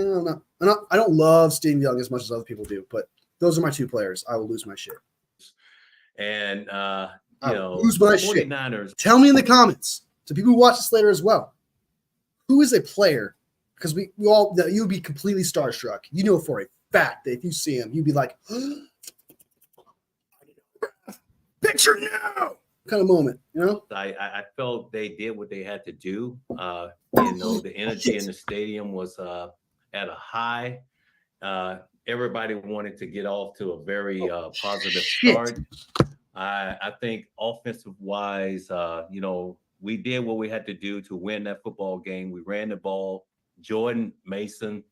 S1: I don't love Steve Young as much as other people do, but those are my two players. I will lose my shit.
S9: And,
S1: lose my
S9: 49ers.
S1: Shit. Tell me in the comments, to people who watch this later as well, who is a player, because we all, you would be completely starstruck. You know for a fact that if you see him, you'd be like, picture now kind of moment, you know?
S9: I felt they did what they had to do. You know, the energy in the stadium was at a high. Everybody wanted to get off to a very positive start. I think offensive-wise, you know, we did what we had to do to win that football game. We ran the ball. Jordan Mason,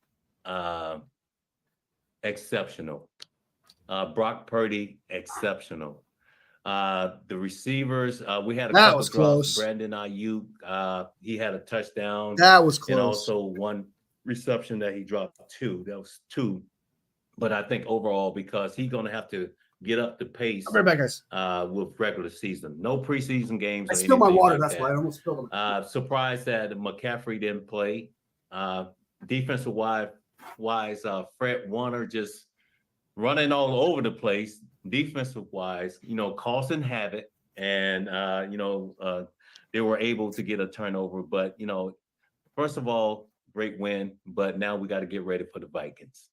S9: exceptional. Brock Purdy, exceptional. The receivers, we had a couple drops.
S1: Close.
S9: Brandon Ayuk, he had a touchdown.
S1: That was close.
S9: And also one reception that he dropped two. That was two. But I think overall, because he's going to have to get up the pace
S1: I'll be right back, guys.
S9: With regular season. No preseason games.
S1: I spilled my water. That's why I almost spilled them.
S9: Surprised that McCaffrey didn't play. Defensive wise, Fred Warner just running all over the place. Defensive wise, you know, causing havoc, and they were able to get a turnover. But you know, first of all, great win. But now we got to get ready for the Vikings.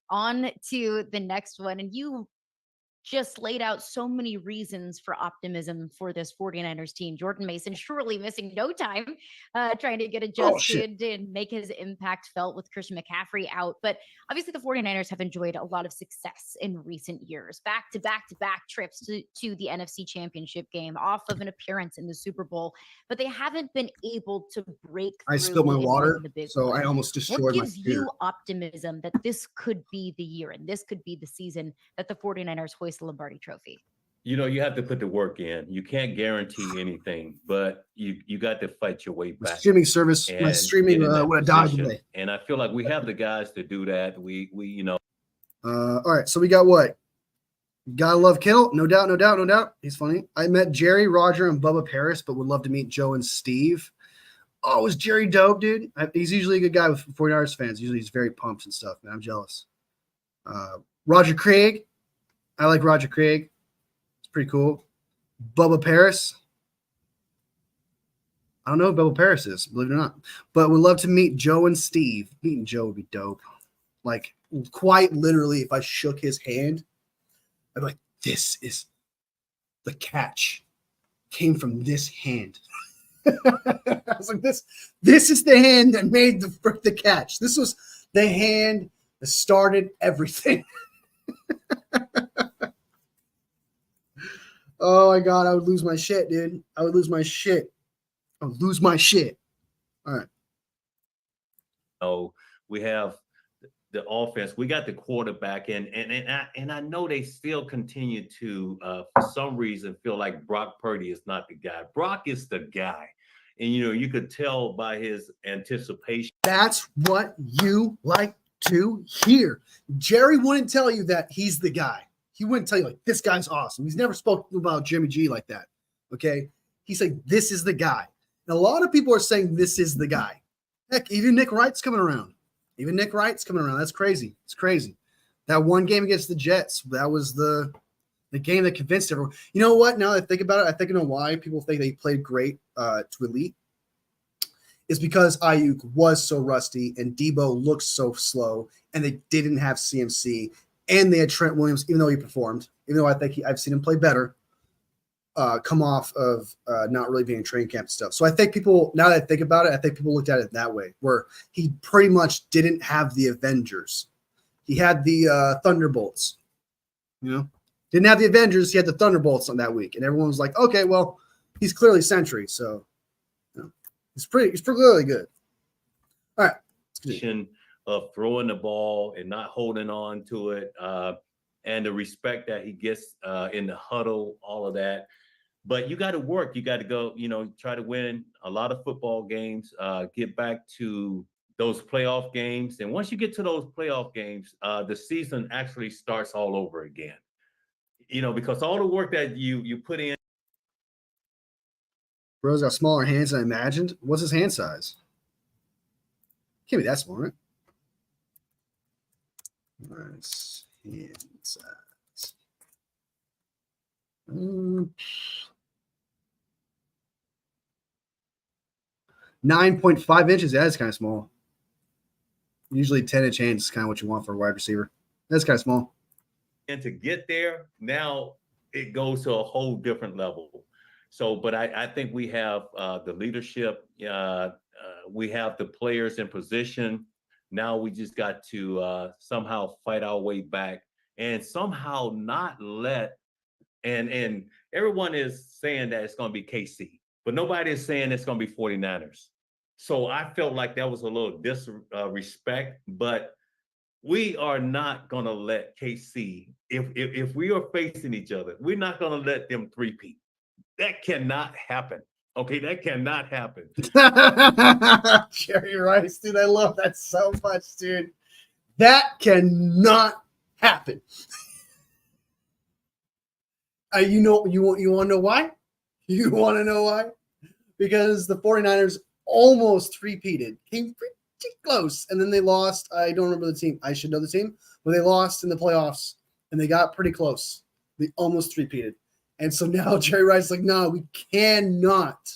S8: On to the next one, and you just laid out so many reasons for optimism for this 49ers team. Jordan Mason surely missing no time trying to get adjusted and make his impact felt with Christian McCaffrey out. But obviously the 49ers have enjoyed a lot of success in recent years. Back-to-back trips to the NFC Championship game, off of an appearance in the Super Bowl. But they haven't been able to break through.
S1: I spilled my water, so
S8: one.
S1: I almost destroyed my
S8: What gives
S1: computer.
S8: you optimism that this could be the year and this could be the season that the 49ers hoist the Lombardi Trophy?
S9: You know, you have to put the work in. You can't guarantee anything, but you got to fight your way back.
S1: My streaming service, my streaming would have died today.
S9: And I feel like we have the guys to do that. We you know.
S1: All right, so we got what? Gotta love Kittle, no doubt. He's funny. I met Jerry, Roger, and Bubba Paris, but would love to meet Joe and Steve. Oh, is Jerry dope, dude? He's usually a good guy with 49ers fans. Usually he's very pumped and stuff, man. I'm jealous. Roger Craig. I like Roger Craig. It's pretty cool. Bubba Paris. I don't know who Bubba Paris is, believe it or not. But would love to meet Joe and Steve. Meeting Joe would be dope. Like, quite literally, if I shook his hand, I'd be like, this is the catch. Came from this hand. I was like, this is the hand that made the catch. This was the hand that started everything. Oh my God, I would lose my shit, dude. I would lose my shit. I would lose my shit. All right.
S9: So we have the offense. We got the quarterback, and I know they still continue to, for some reason, feel like Brock Purdy is not the guy. Brock is the guy, and you could tell by his anticipation.
S1: That's what you like to hear. Jerry wouldn't tell you that he's the guy. He wouldn't tell you like this guy's awesome. He's never spoken about Jimmy G like that. Okay, he's like this is the guy. And a lot of people are saying this is the guy. Heck, even Nick Wright's coming around. That's crazy. It's crazy. That one game against the Jets, that was the game that convinced everyone. You know what? Now that I think about it, I think I know why people think they played great to elite. Is because Ayuk was so rusty and Debo looked so slow, and they didn't have CMC, and they had Trent Williams, even though he performed, even though I think I've seen him play better, come off of not really being in training camp and stuff. So I think people, now that I think about it, I think people looked at it that way, where he pretty much didn't have the Avengers. He had the Thunderbolts, didn't have the Avengers. He had the Thunderbolts on that week, and everyone was like, okay, well, he's clearly Sentry, so he's pretty really good. All right.
S9: Of throwing the ball and not holding on to it, and the respect that he gets in the huddle, all of that. But you got to work. You got to go, try to win a lot of football games, get back to those playoff games. And once you get to those playoff games, the season actually starts all over again. Because all the work that you put in.
S1: Bro's got smaller hands than I imagined. What's his hand size? Can't be that small, right? Nice hand size. 9.5 inches. That is kind of small. Usually 10-inch hands is kind of what you want for a wide receiver. That's kind of small.
S9: And to get there, now it goes to a whole different level. So, but I think we have the leadership. We have the players in position. Now we just got to somehow fight our way back and somehow not let, and everyone is saying that it's going to be KC, but nobody is saying it's going to be 49ers. So I felt like that was a little disrespect, but we are not going to let KC, if we are facing each other, we're not going to let them three-peat. That cannot happen. Okay, that cannot happen.
S1: Jerry Rice, dude, I love that so much, dude. That cannot happen. You want to know why? You want to know why? Because the 49ers almost three-peated, came pretty close, and then they lost. I don't remember the team. I should know the team, but they lost in the playoffs, and they got pretty close. They almost three-peated. And so now Jerry Rice is like, no, we cannot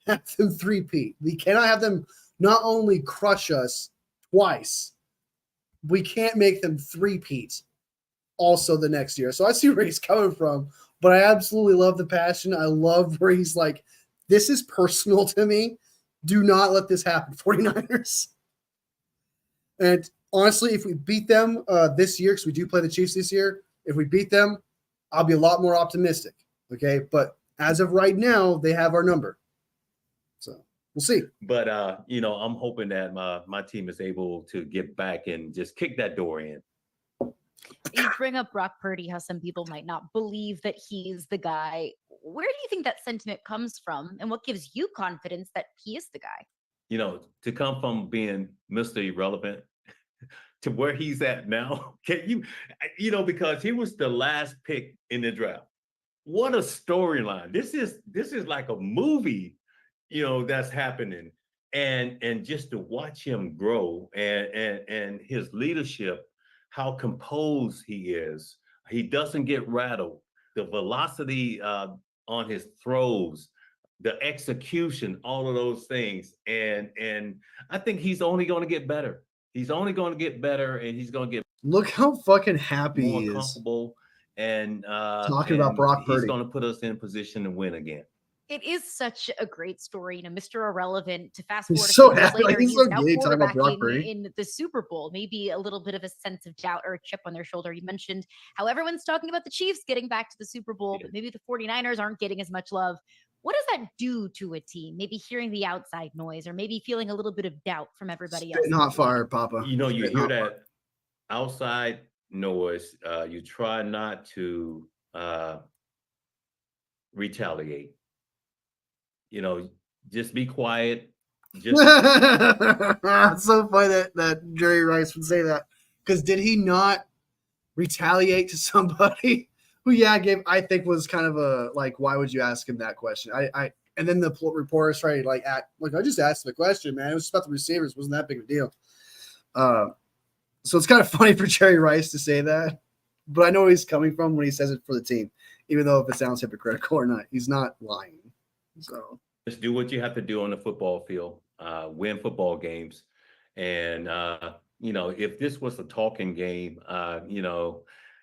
S1: have them three-peat. We cannot have them not only crush us twice, we can't make them three-peat also the next year. So I see where he's coming from, but I absolutely love the passion. I love where he's like, this is personal to me. Do not let this happen, 49ers. And honestly, if we beat them this year, because we do play the Chiefs this year, if we beat them, I'll be a lot more optimistic. Okay. But as of right now, they have our number. So we'll see.
S9: But, I'm hoping that my team is able to get back and just kick that door in.
S8: You bring up Brock Purdy, how some people might not believe that he's the guy. Where do you think that sentiment comes from? And what gives you confidence that he is the guy?
S9: To come from being Mr. Irrelevant to where he's at now, can you, because he was the last pick in the draft. What a storyline. This is like a movie, that's happening. And just to watch him grow and his leadership, how composed he is. He doesn't get rattled. The velocity on his throws, the execution, all of those things. And I think he's only going to get better. He's only going to get better, and he's going to get
S1: look how fucking happy
S9: more
S1: he is.
S9: Comfortable and
S1: talking about Brock Purdy.
S9: He's going to put us in position to win again.
S8: It is such a great story, Mr. Irrelevant. To fast
S1: He's
S8: forward a
S1: so
S8: few years
S1: happy, like,
S8: later,
S1: he's
S8: he's
S1: so
S8: now
S1: giddy talking about Brock
S8: quarterbacking
S1: Purdy.
S8: in the Super Bowl. Maybe a little bit of a sense of doubt or a chip on their shoulder. You mentioned how everyone's talking about the Chiefs getting back to the Super Bowl, but maybe the 49ers aren't getting as much love. What does that do to a team? Maybe hearing the outside noise or maybe feeling a little bit of doubt from everybody else.
S1: Spitting hot fire, Papa.
S9: You know, you
S1: Spitting
S9: hear
S1: hot fire.
S9: that outside noise. You try not to retaliate. You know, just be quiet. Just
S1: It's so funny that Jerry Rice would say that. Because did he not retaliate to somebody who, I think was kind of a, like, why would you ask him that question? And then the reporters tried to I just asked the question, man. It was just about the receivers. It wasn't that big of a deal. So it's kind of funny for Jerry Rice to say that, but I know where he's coming from when he says it for the team, even though if it sounds hypocritical or not, he's not lying. So
S9: just do what you have to do on the football field, win football games. And, if this was a talking game,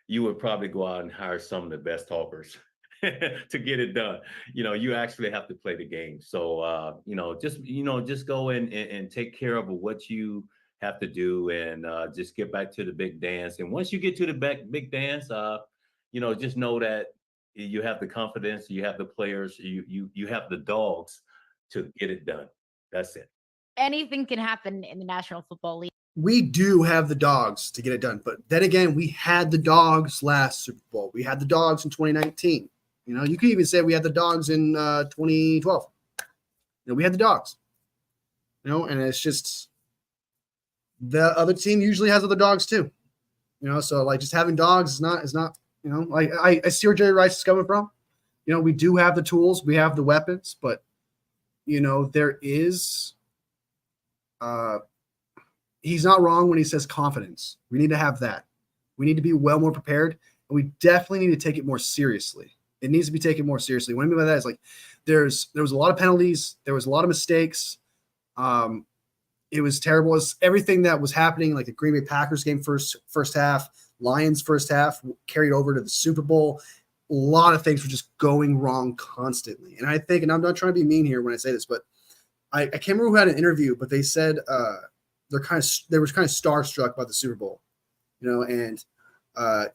S9: you would probably go out and hire some of the best talkers to get it done. You actually have to play the game. So, just go in and take care of what you have to do and just get back to the big dance. And once you get to the big dance, just know that you have the confidence, you have the players, you have the dogs to get it done. That's it.
S8: Anything can happen in the National Football League.
S1: we do have the dogs to get it done. But then again, we had the dogs last Super Bowl. We had the dogs in 2019. You could even say we had the dogs in 2012. We had the dogs. And it's just the other team usually has other dogs too. So like just having dogs is not. Like I see where Jerry Rice is coming from. We do have the tools, we have the weapons, but there is he's not wrong when he says confidence. We need to have that. We need to be well more prepared, and we definitely need to take it more seriously. It needs to be taken more seriously. What I mean by that is like there was a lot of penalties, there was a lot of mistakes. It was terrible. As everything that was happening, like the Green Bay Packers game first half, Lions first half carried over to the Super Bowl. A lot of things were just going wrong constantly. And I think, and I'm not trying to be mean here when I say this, but I can't remember who had an interview, but they said they were kind of starstruck by the Super Bowl, and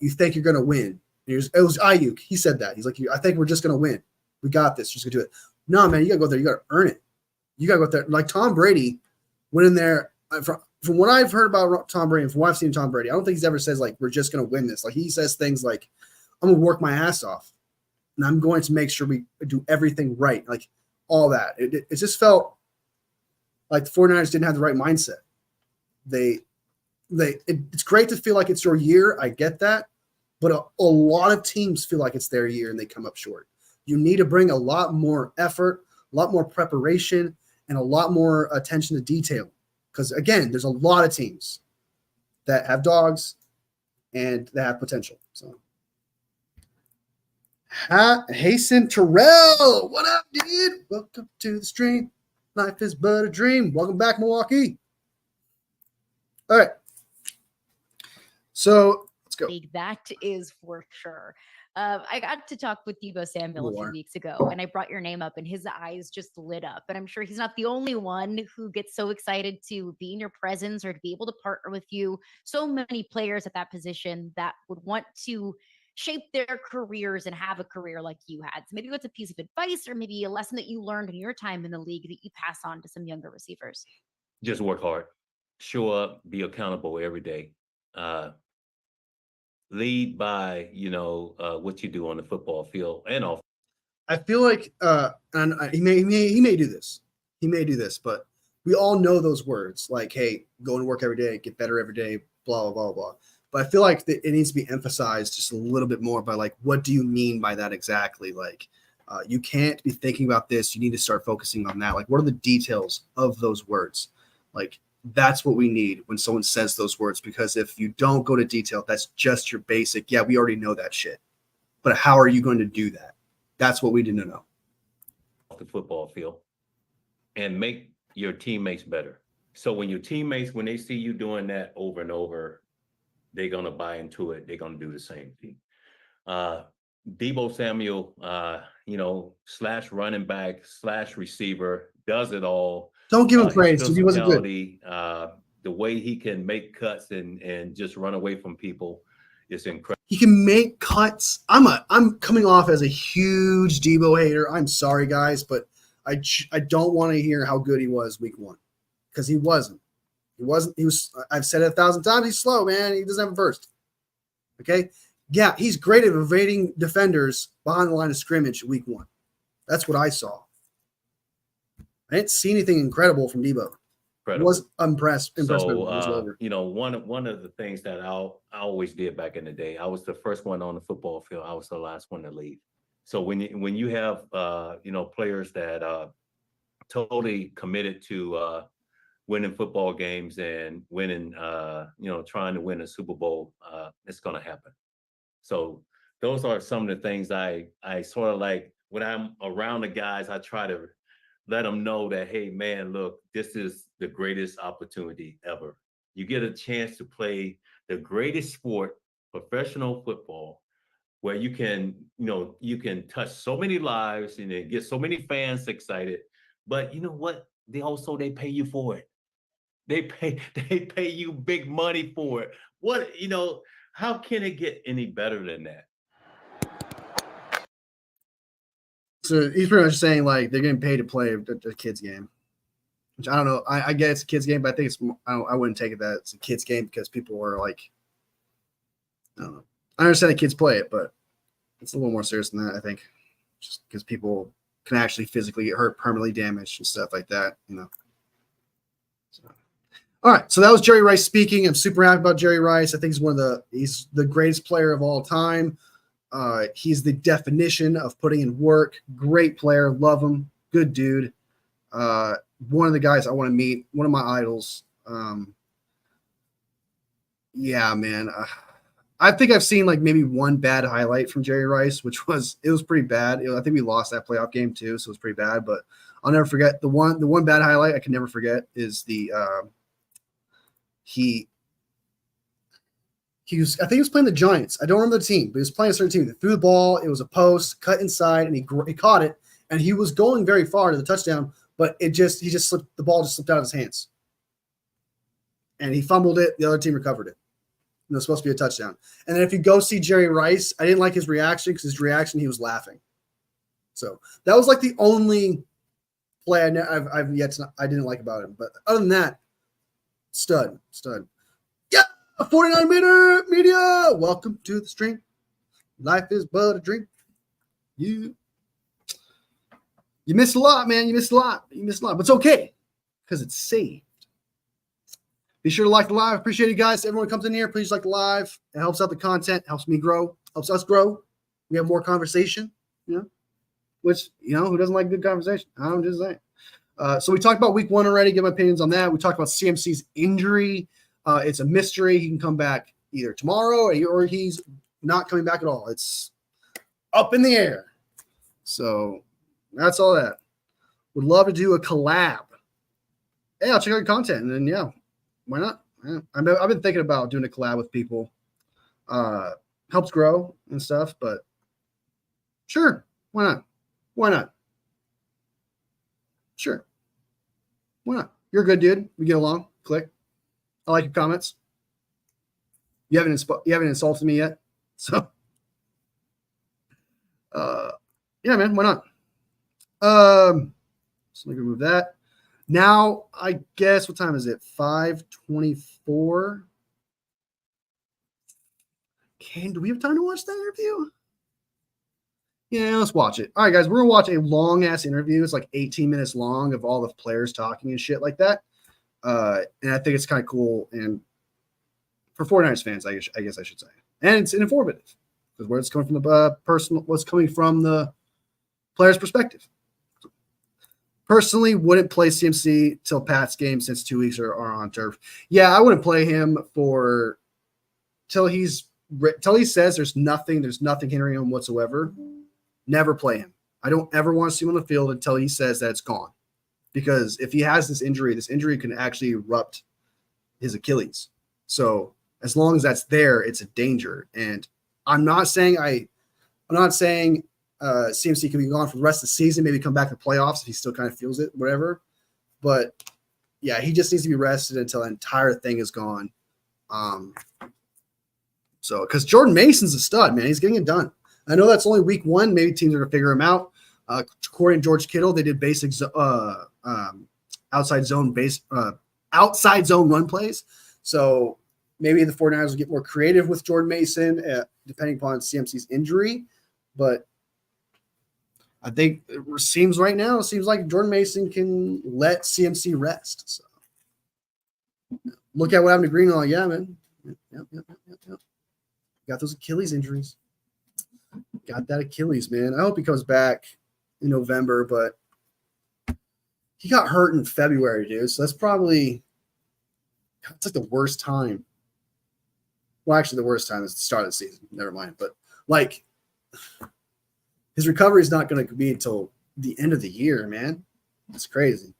S1: you think you're going to win. It was Ayuk. He said that. He's like, I think we're just going to win. We got this. Just going to do it. No, man, you got to go there. You got to earn it. You got to go there. Like Tom Brady went in there. From what I've heard about Tom Brady, and from what I've seen Tom Brady, I don't think he's ever says like, we're just going to win this. Like he says things like, I'm going to work my ass off and I'm going to make sure we do everything right. Like all that. It just felt like the 49ers didn't have the right mindset. It's great to feel like it's your year. I get that. But a lot of teams feel like it's their year and they come up short. You need to bring a lot more effort, a lot more preparation, and a lot more attention to detail. Because, again, there's a lot of teams that have dogs and that have potential. So, Hasten Terrell, what up, dude? Welcome to the stream. Life is but a dream. Welcome back, Milwaukee. All right. So, let's go.
S8: That is for sure. I got to talk with Deebo Samuel a few weeks ago, and I brought your name up, and his eyes just lit up. And I'm sure he's not the only one who gets so excited to be in your presence or to be able to partner with you. So many players at that position that would want to shape their careers and have a career like you had. So maybe what's a piece of advice or maybe a lesson that you learned in your time in the league that you pass on to some younger receivers?
S9: Just work hard, show up, be accountable every day. Lead by, what you do on the football field and off.
S1: I feel like, and he may do this. He may do this, but we all know those words like, hey, go to work every day, get better every day, blah, blah, blah, blah. But I feel like it needs to be emphasized just a little bit more by like, what do you mean by that exactly? Like, you can't be thinking about this. You need to start focusing on that. Like, what are the details of those words? Like, that's what we need when someone says those words, because if you don't go to detail, that's just your basic. Yeah, we already know that shit. But how are you going to do that? That's what we didn't know.
S9: The football field and make your teammates better. So when your teammates, when they see you doing that over and over, they're going to buy into it. They're going to do the same thing. Debo Samuel, slash running back, slash receiver, does it all.
S1: Don't give him
S9: His
S1: praise because he wasn't good.
S9: physicality, the way he can make cuts and just run away from people is incredible.
S1: He can make cuts. I'm coming off as a huge Debo hater. I'm sorry, guys, but I don't want to hear how good he was week 1 because he wasn't. He wasn't. He was. I've said it 1,000 times. He's slow, man. He doesn't have a burst. Okay. Yeah, he's great at evading defenders behind the line of scrimmage week 1. That's what I saw. I didn't see anything incredible from Debo. I was impressed
S9: So, one of the things that I always did back in the day, I was the first one on the football field. I was the last one to leave. So when you have players that totally committed to winning football games and winning, trying to win a Super Bowl, it's going to happen. So those are some of the things I sort of like when I'm around the guys, I try to let them know that, hey, man, look, this is the greatest opportunity ever. You get a chance to play the greatest sport, professional football, where you can touch so many lives and get so many fans excited. But you know what? They pay you for it. They pay you big money for it. How can it get any better than that?
S1: So he's pretty much saying like they're getting paid to play a kid's game, which I don't know. I get it's a kid's game, but I think I wouldn't take it that it's a kid's game because people are like, I don't know. I understand the kids play it, but it's a little more serious than that, I think, just because people can actually physically get hurt, permanently damaged and stuff like that, So. All right, so that was Jerry Rice speaking. I'm super happy about Jerry Rice. I think he's the greatest player of all time. He's the definition of putting in work. Great player, love him, good dude. One of the guys I want to meet, one of my idols. Yeah, man. I think I've seen like maybe one bad highlight from Jerry Rice, which was pretty bad. I think we lost that playoff game too, so it was pretty bad. But I'll never forget the one bad highlight I can never forget is the he was, I think he was playing the Giants. I don't remember the team, but he was playing a certain team. They threw the ball. It was a post, cut inside, and he caught it. And he was going very far to the touchdown, but he just slipped. The ball just slipped out of his hands, and he fumbled it. The other team recovered it. And it was supposed to be a touchdown. And then if you go see Jerry Rice, I didn't like his reaction because he was laughing. So that was like the only play I didn't like about him. But other than that, stud. Yeah. 49 media. Welcome to the stream. Life is but a dream. You missed a lot, man. You missed a lot. But it's okay because it's saved. Be sure to like the live. Appreciate you guys. Everyone comes in here. Please like the live. It helps out the content. Helps me grow. Helps us grow. We have more conversation. Which who doesn't like good conversation? I'm just saying. So we talked about week 1 already. Give my opinions on that. We talked about CMC's injury. It's a mystery. He can come back either tomorrow or he's not coming back at all. It's up in the air. So that's all that. Would love to do a collab. Hey, I'll check out your content. And then, why not? Yeah. I've been thinking about doing a collab with people. Helps grow and stuff, but sure. Why not? Sure. Why not? You're a good dude. We get along. Click. I like your comments. You haven't insulted me yet. So yeah, man, why not? So let me remove that. Now, I guess what time is it? 5:24. Do we have time to watch that interview? Yeah, let's watch it. All right, guys, we're gonna watch a long ass interview. It's like 18 minutes long of all the players talking and shit like that. And I think it's kind of cool. And for 49ers fans, I guess I should say, and it's informative because where it's coming from what's coming from the player's perspective. Personally, wouldn't play CMC till Pat's game since 2 weeks are on turf. Yeah, I wouldn't play him till he says there's nothing hindering him whatsoever. Never play him. I don't ever want to see him on the field until he says that it's gone. Because if he has this injury can actually erupt his Achilles. So as long as that's there, it's a danger. And I'm not saying I'm not saying CMC can be gone for the rest of the season, maybe come back to the playoffs if he still kind of feels it, whatever. But yeah, he just needs to be rested until the entire thing is gone. So, because Jordan Mason's a stud, man. He's getting it done. I know that's only week 1. Maybe teams are going to figure him out. According to George Kittle, they did basic outside zone run plays. So maybe the 49ers will get more creative with Jordan Mason, depending upon CMC's injury. But I think it seems right now, it seems like Jordan Mason can let CMC rest. So look at what happened to Greenlaw. Yeah, man. Yep. Got those Achilles injuries. Got that Achilles, man. I hope he comes back in November, but he got hurt in February, dude. So that's probably – it's like the worst time. Well, actually, the worst time is the start of the season. Never mind. But, like, his recovery is not going to be until the end of the year, man. It's crazy.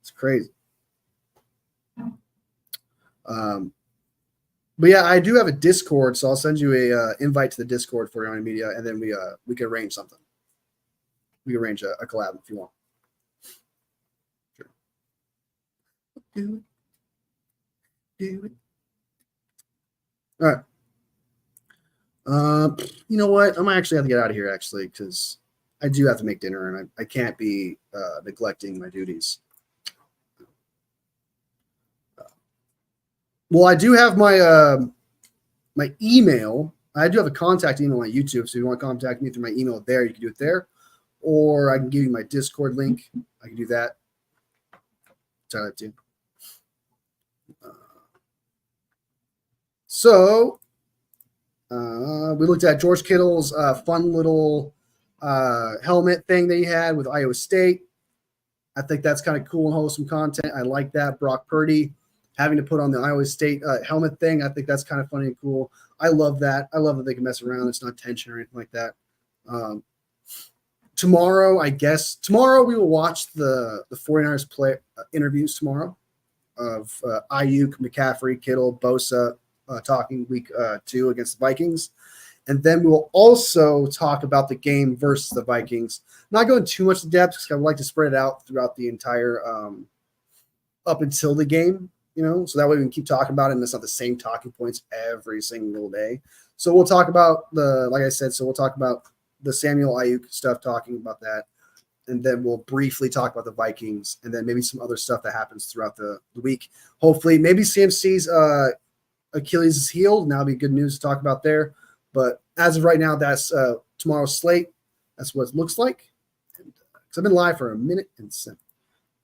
S1: It's crazy. But yeah, I do have a Discord, so I'll send you a invite to the Discord for your media, and then we can arrange something. We can arrange a collab if you want. Sure. Do it. All right. You know what? I might actually have to get out of here, actually, because I do have to make dinner, and I can't be neglecting my duties. Well, I do have my my email. I do have a contact email on YouTube, so if you want to contact me through my email there, you can do it there. Or I can give you my Discord link. I can do that. Try that too. So we looked at George Kittle's fun little helmet thing that he had with Iowa State. I think that's kind of cool and wholesome content. I like that. Brock Purdy having to put on the Iowa State helmet thing. I think that's kind of funny and cool. I love that. I love that they can mess around. It's not tension or anything like that. Tomorrow we will watch the 49ers play interviews tomorrow of Ayuk, McCaffrey, Kittle, Bosa talking week 2 against the Vikings. And then we will also talk about the game versus the Vikings. Not going too much in depth because I would like to spread it out throughout the entire up until the game. So that way we can keep talking about it, and it's not the same talking points every single day. So we'll talk about we'll talk about the Samuel Ayuk stuff, talking about that, and then we'll briefly talk about the Vikings, and then maybe some other stuff that happens throughout the week. Hopefully, maybe CMC's Achilles is healed, and that'll be good news to talk about there. But as of right now, that's tomorrow's slate. That's what it looks like. Because I've been live for a minute and 7.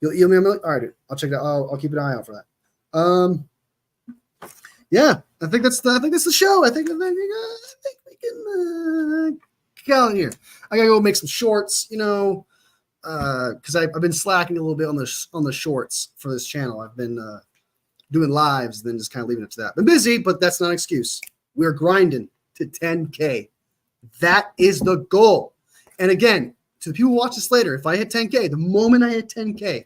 S1: You'll email me a minute? All right, dude. I'll check that. I'll keep an eye out for that. Yeah, I think that's the show. I think we can get out here. I gotta go make some shorts, because I've been slacking a little bit on the shorts for this channel. I've been doing lives, then just kind of leaving it to that. Been busy, but that's not an excuse. We're grinding to 10K. That is the goal. And again, to the people who watch this later, if I hit 10K, the moment I hit 10K,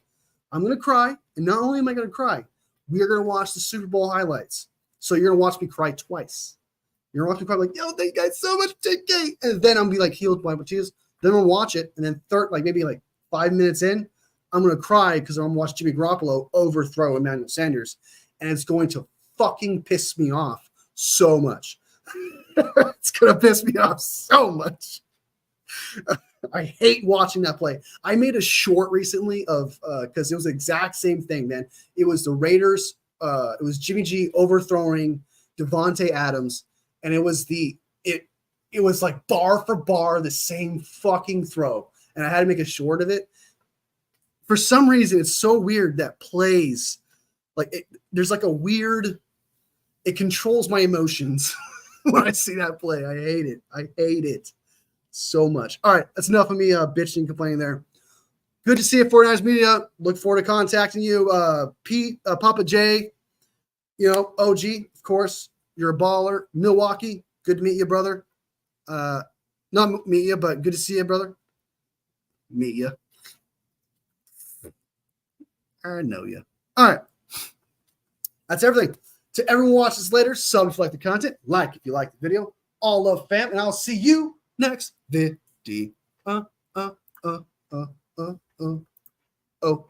S1: I'm gonna cry, and not only am I gonna cry, we are going to watch the Super Bowl highlights. So you're going to watch me cry twice. You're going to watch me cry like, yo, thank you guys so much, 10K. And then I'm going to be like healed by Jesus. Then I'm going to watch it. And then maybe 5 minutes in, I'm going to cry because I'm going to watch Jimmy Garoppolo overthrow Emmanuel Sanders. And it's going to fucking piss me off so much. It's going to piss me off so much. I hate watching that play. I made a short recently of because it was the exact same thing, man. It was the Raiders. It was Jimmy G overthrowing Devontae Adams, and it was like bar for bar the same fucking throw. And I had to make a short of it. For some reason, it's so weird that plays there's like a weird. It controls my emotions when I see that play. I hate it. I hate it so much. All right, that's enough of me bitching and complaining there. Good to see you, 49ers Media. Look forward to contacting you. Pete, Papa J, OG, of course. You're a baller. Milwaukee, good to meet you, brother. Not meet you, but good to see you, brother. Meet you. I know you. All right. That's everything. To everyone who watches later, sub if you like the content, like if you like the video, all love, fam, and I'll see you next video. Oh.